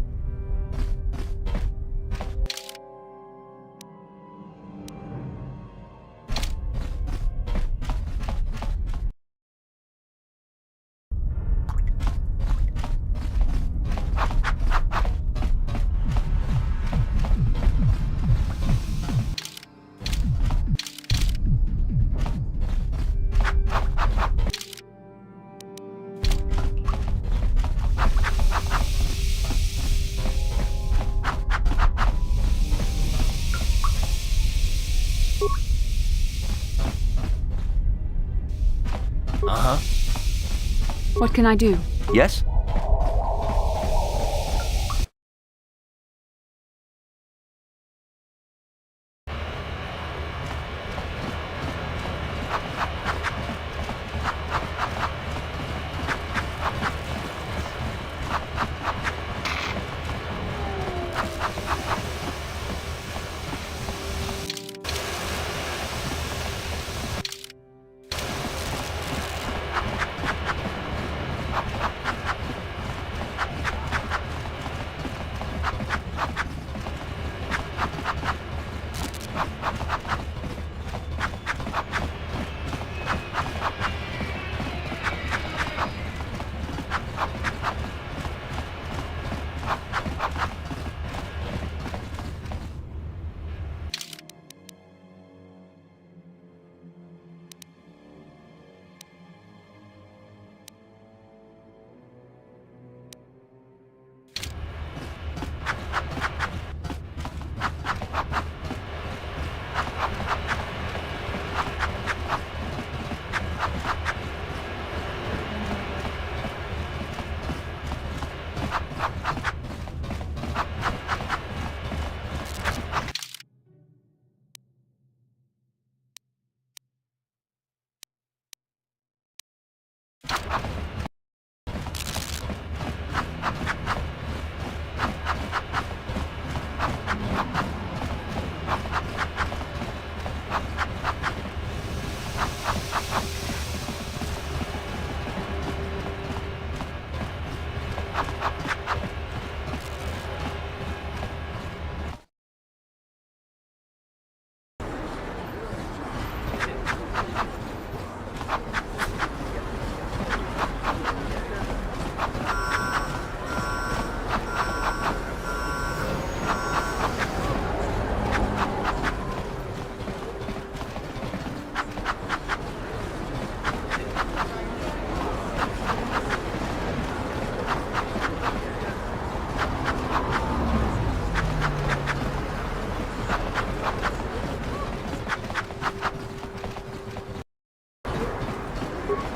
What can I do? Yes?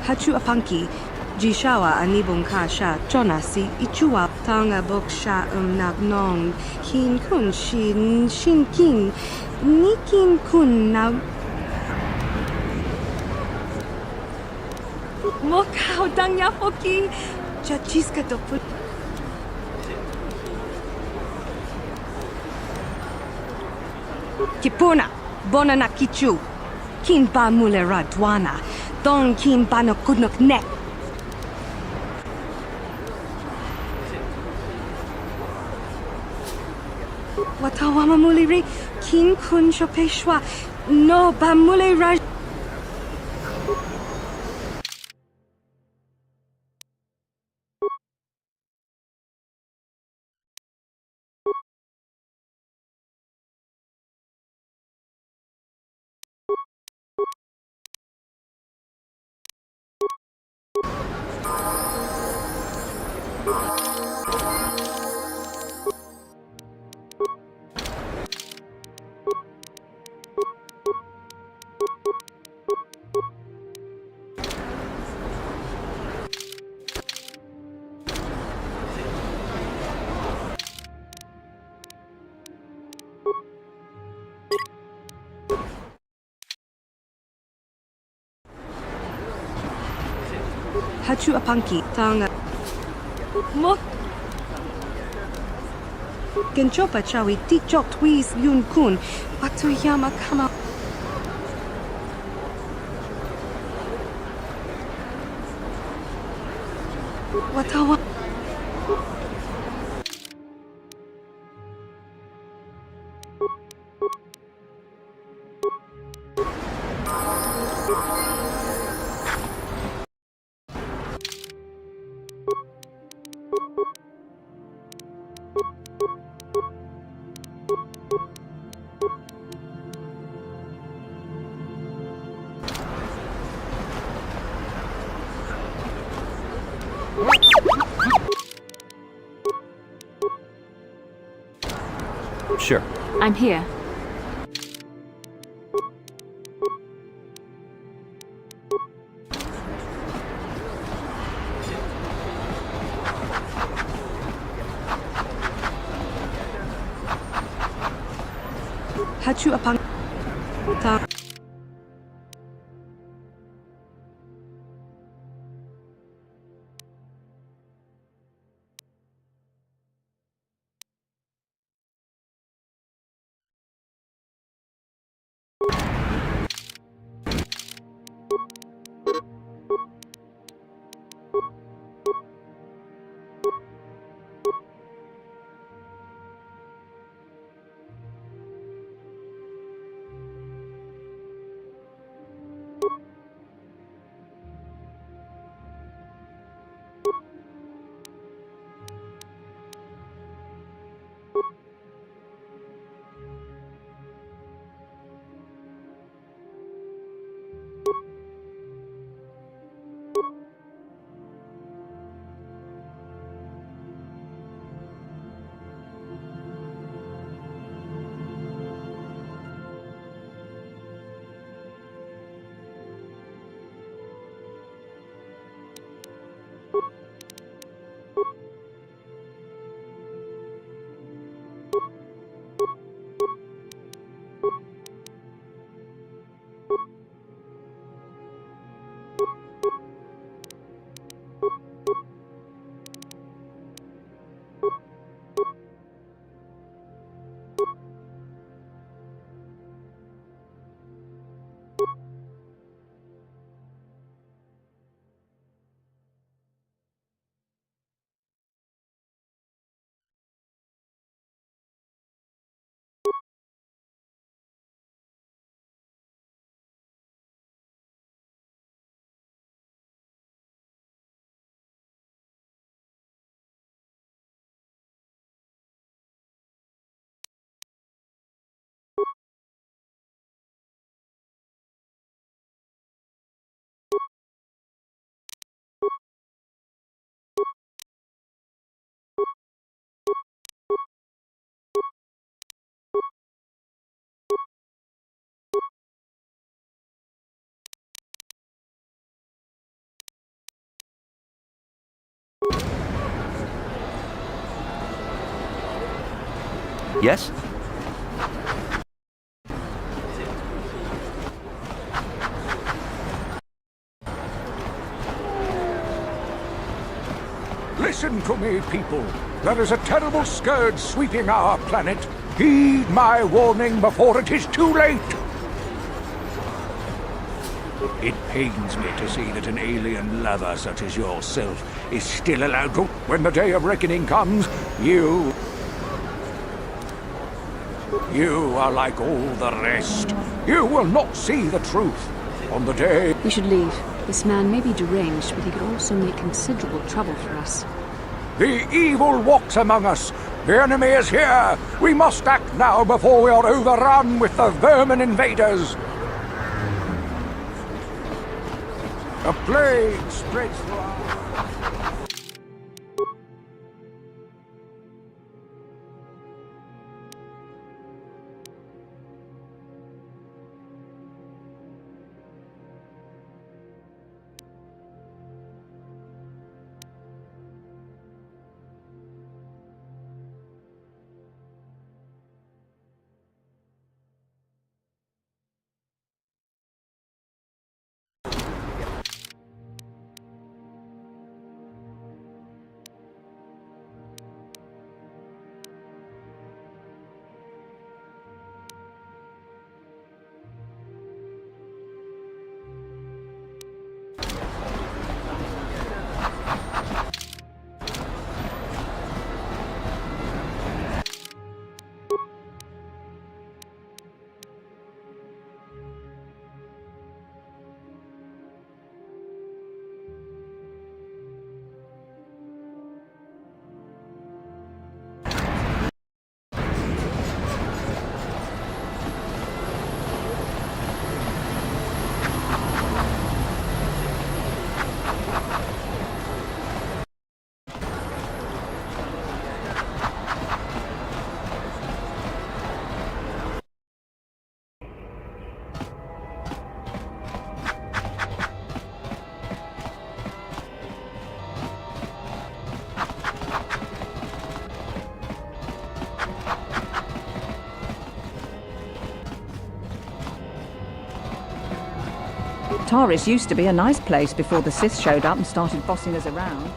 Hachu apanki, Jishawa anibung ka sha chonasi ichua tanga bok sha nagnong hin kun shin kin nikin kun na mokao dangya foki chachiska to put Kipuna bona na kichu kin ba mulera dwana, don kin ba no kudnok nek. Watawama muliri, kin kun shopeshwa, no ba mulera. Hachu apanki tanga. Mo. Genchopa chawi tikchok twis yun kun. Watu yama kama. Watawa. Sure. I'm here. Hachu apang. Ta. Yes? Listen to me, people. There is a terrible scourge sweeping our planet. Heed my warning before it is too late. It pains me to see that an alien lover such as yourself is still allowed to... When the day of reckoning comes, you are like all the rest. You will not see the truth. On the day... We should leave. This man may be deranged, but he could also make considerable trouble for us. The evil walks among us. The enemy is here. We must act now before we are overrun with the vermin invaders. A plague spreads throughout. Taris used to be a nice place before the Sith showed up and started bossing us around.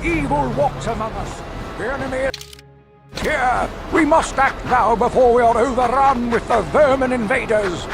Evil walks among us. The enemy is here. We must act now before we are overrun with the vermin invaders.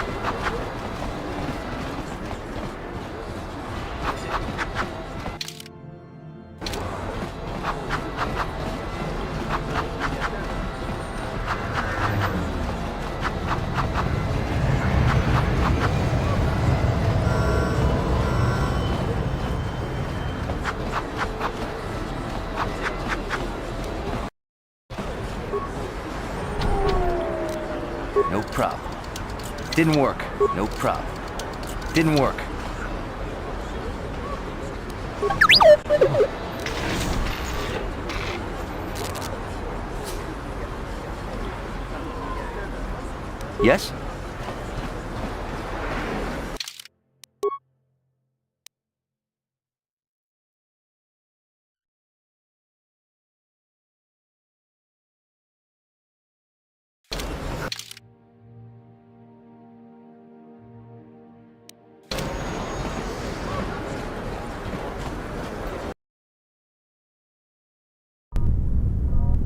No problem. Didn't work. No problem. Didn't work. Yes?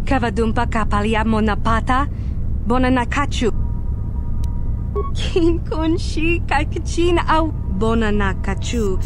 Kavadumpa kapaliamo napata, bonanakachu. Kin kun shi kakachin au bonanakachu.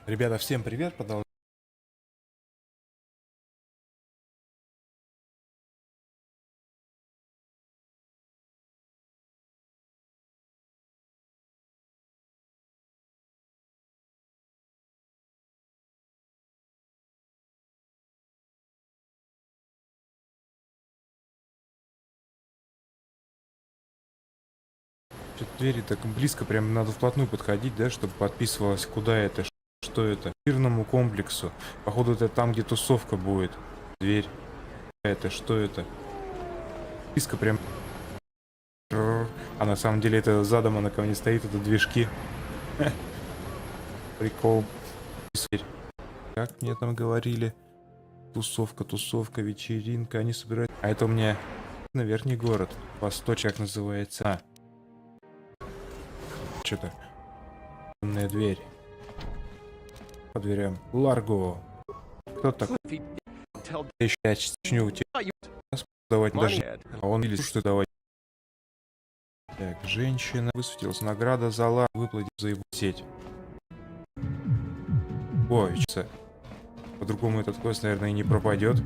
Ребята, всем привет! Что-то двери так близко, прям надо вплотную подходить, да, чтобы подписывалось, куда это, что это. К мирному комплексу. Походу, это там, где тусовка будет. Дверь. Это, что это? Близко прям. А на самом деле это задом, она ко мне стоит, это движки. Прикол. Как мне там говорили? Тусовка, тусовка, вечеринка. Они собирают. А это у меня на верхний город. Восточек называется. Что-то. Умная дверь. По дверям. Ларго. Кто такой? Еще я начну давать даже. А он или что давать. Так, женщина. Высветилась награда за лар. Выплатить за его сеть. Ой, что? По-другому этот квест, наверное, и не пропадет.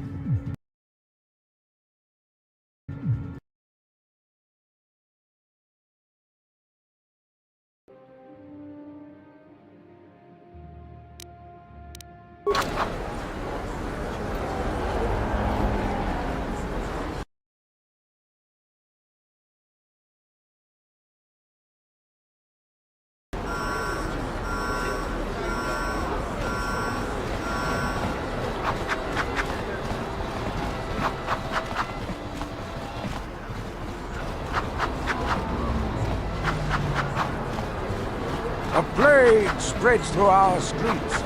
A plague spreads through our streets.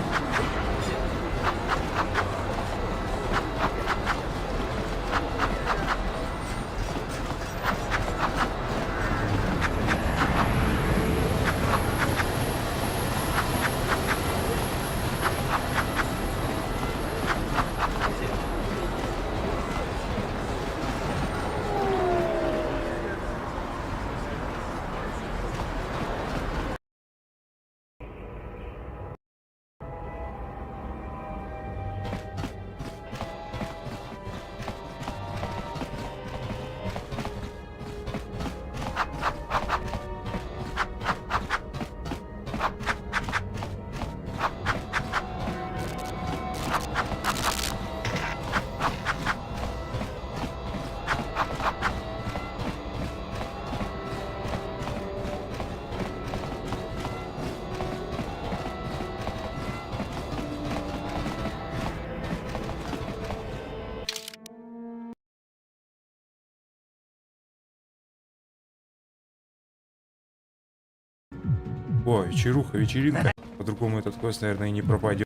О, вечеруха, вечеринка. По-другому этот квест, наверное, и не пропадет.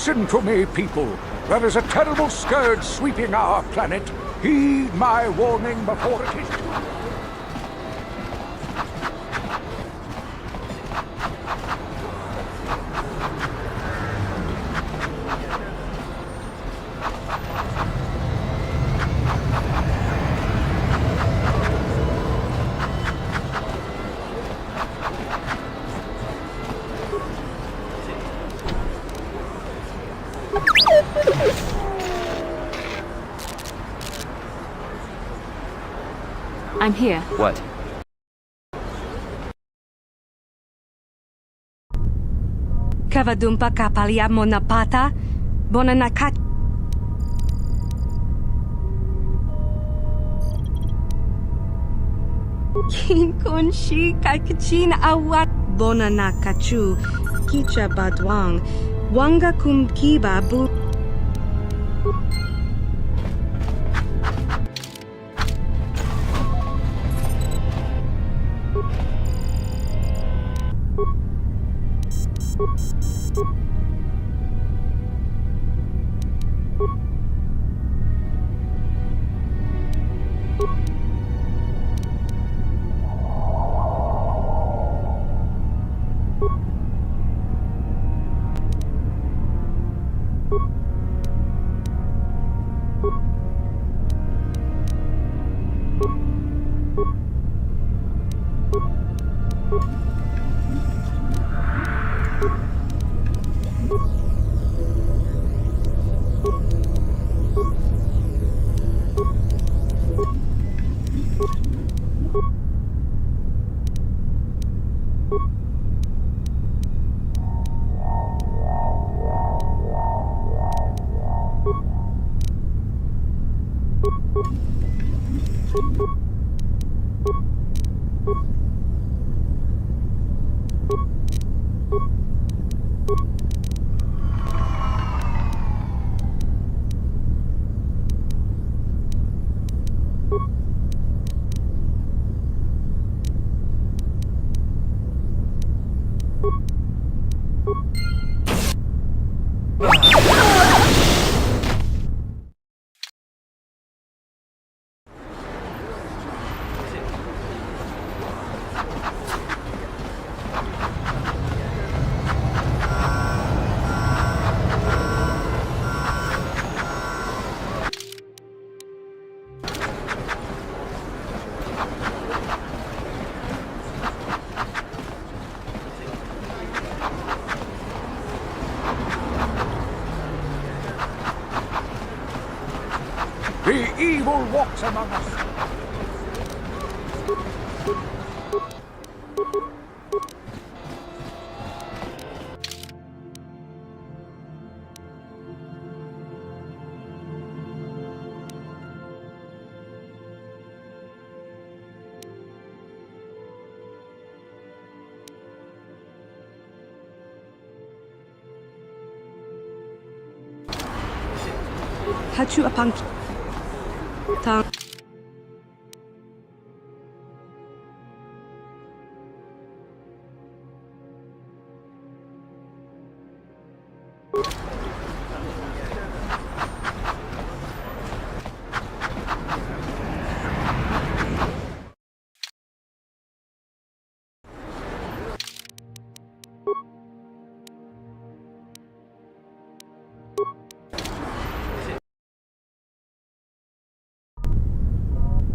Listen to me, people. There is a terrible scourge sweeping our planet. Heed my warning before it is too late. I'm here. What? Kavadumpa kapaliamo napata, bonanakat. Kin kunshi kakachin awat. Bonanakachu, kicha badwang, wanga kumkiba bu. The evil walks among us. Hachu apanki. Tang.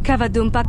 Kavadumpa.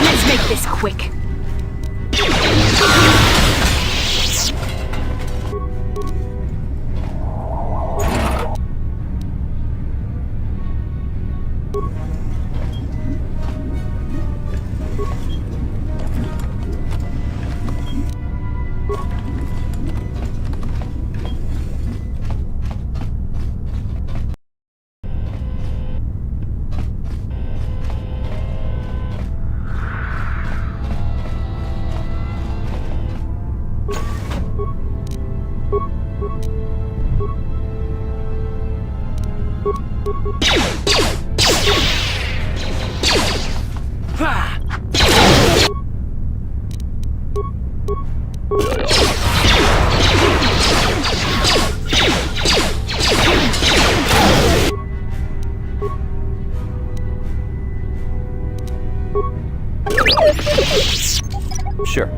Let's make this quick. Sure.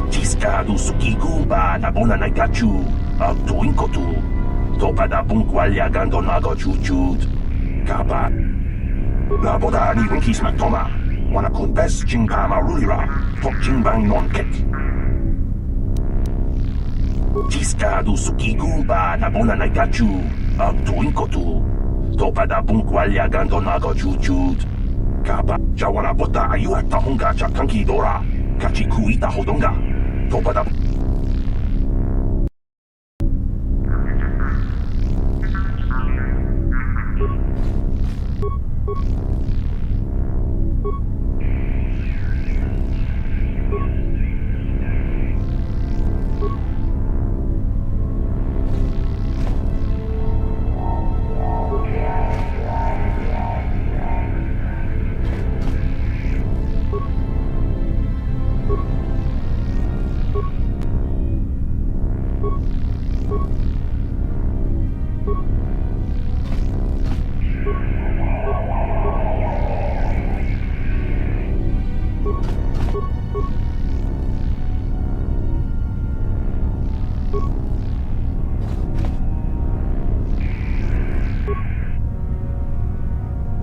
Ciscado sukigumba na bona na gachu. Tuin kotu. Topada bunkwalya gando nago chuchut. Kapa. La boda ni winkis matoma. Wana kun bes jingpa marulira. Tok jingbang non ket. Ciscado sukigumba na bona na gachu. Tuin kotu. Topada bunkwalya gando nago chuchut. Kapa. Jawana bota ayu at tahunga chakanki dora. Kachi kuita hodonga. Topada.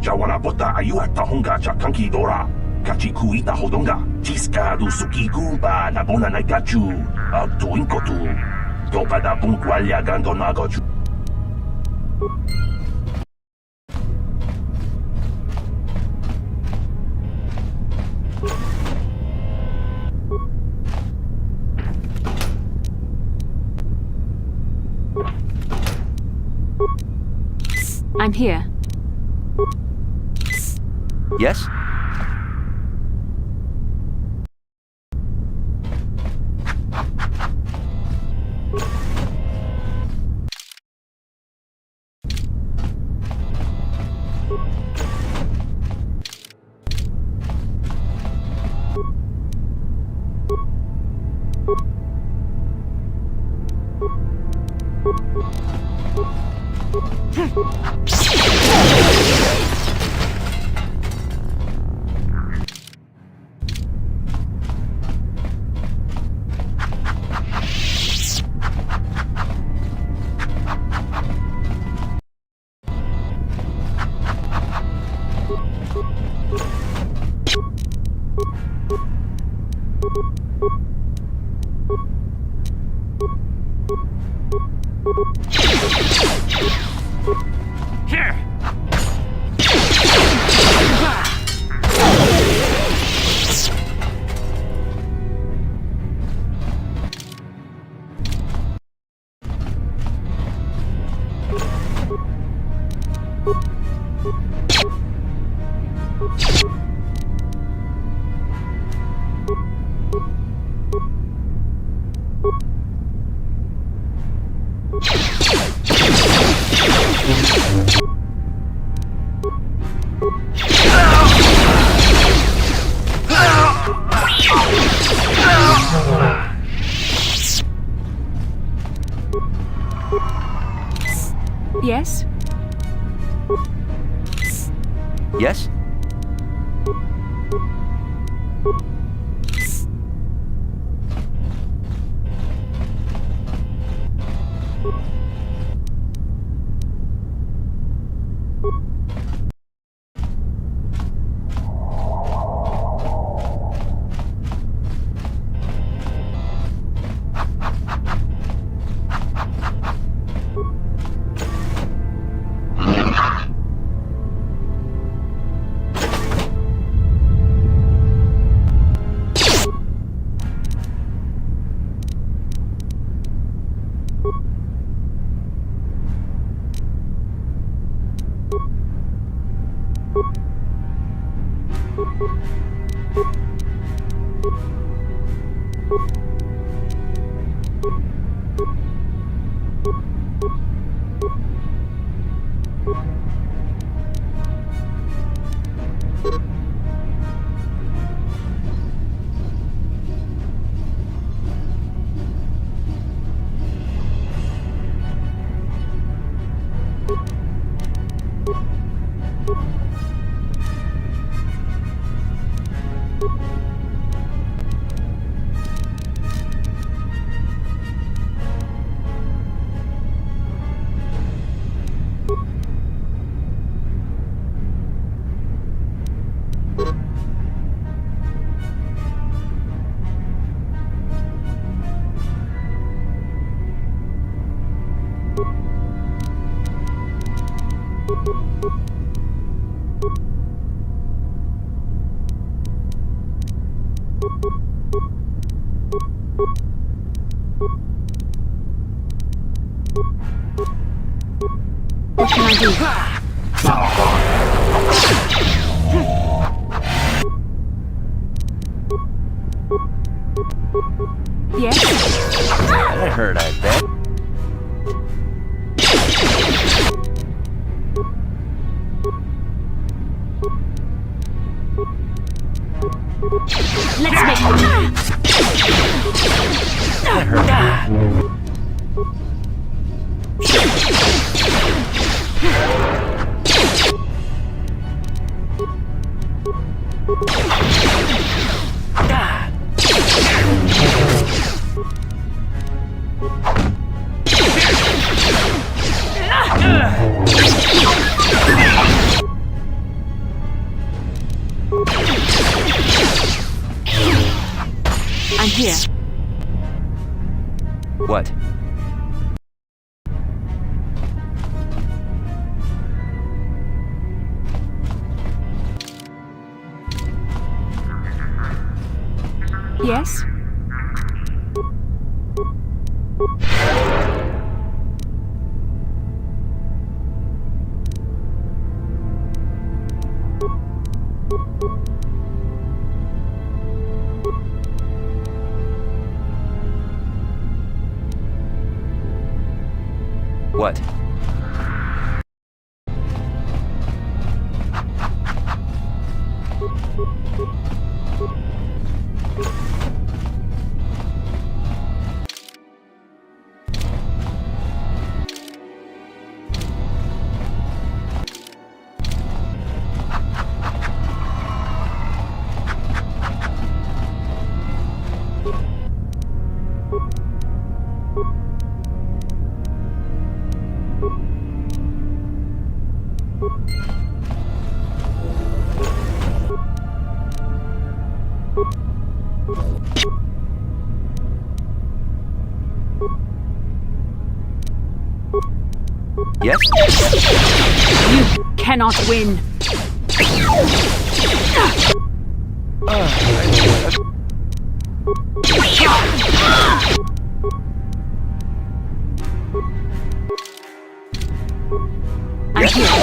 Jawana bota ayu at tahunga chakanki dora. Kachi kuita hodonga. Ciscado sukigumba na bona na gachu. Tuin kotu. Topada bunkwalya gando nago chu. I'm here. Yes? Yes? Yes? What can I do? Yes? That hurt, I bet. Let's make That hurt. I'm here. What? Yes? What? Yes? You cannot win. I'm here.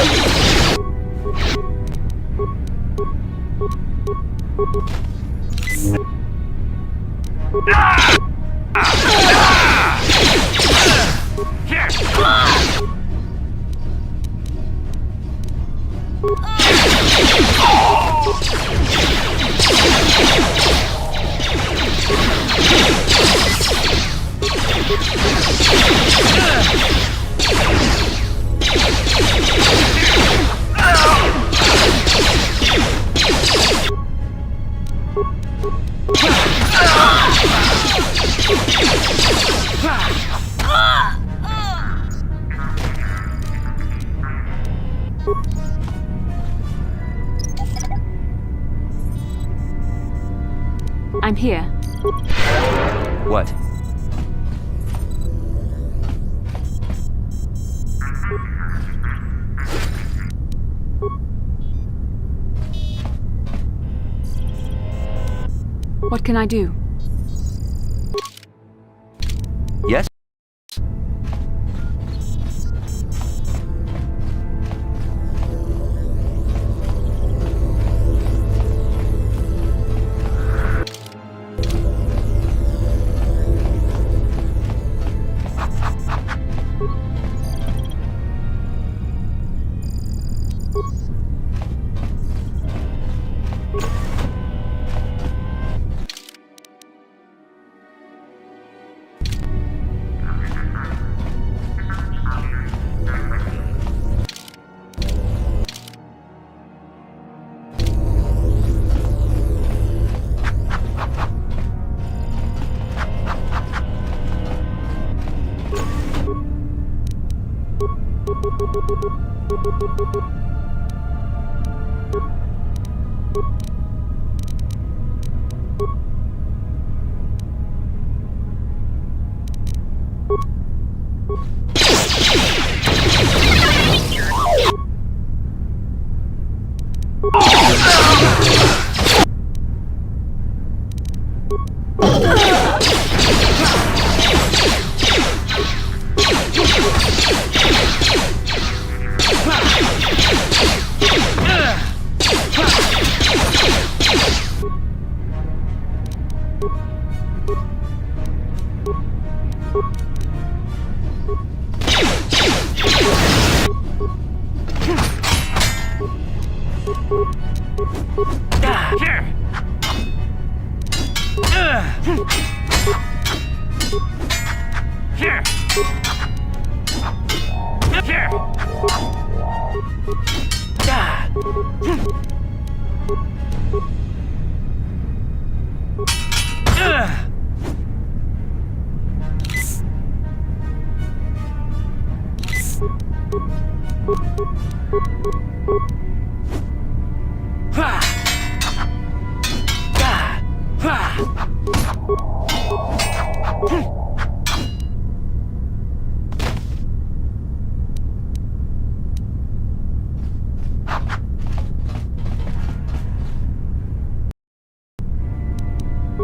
I'm here. What? What can I do? Yes?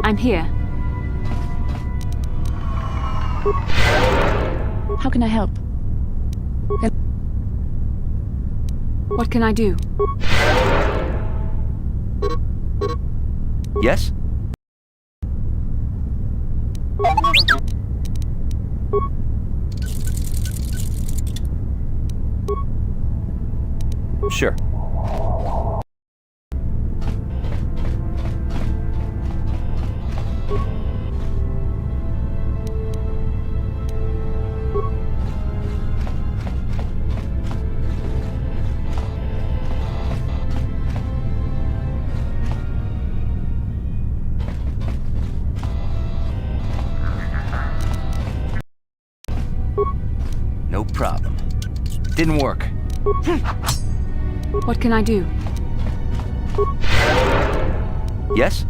I'm here. How can I help? What can I do? Yes? Sure. No problem. Didn't work. What can I do? Yes?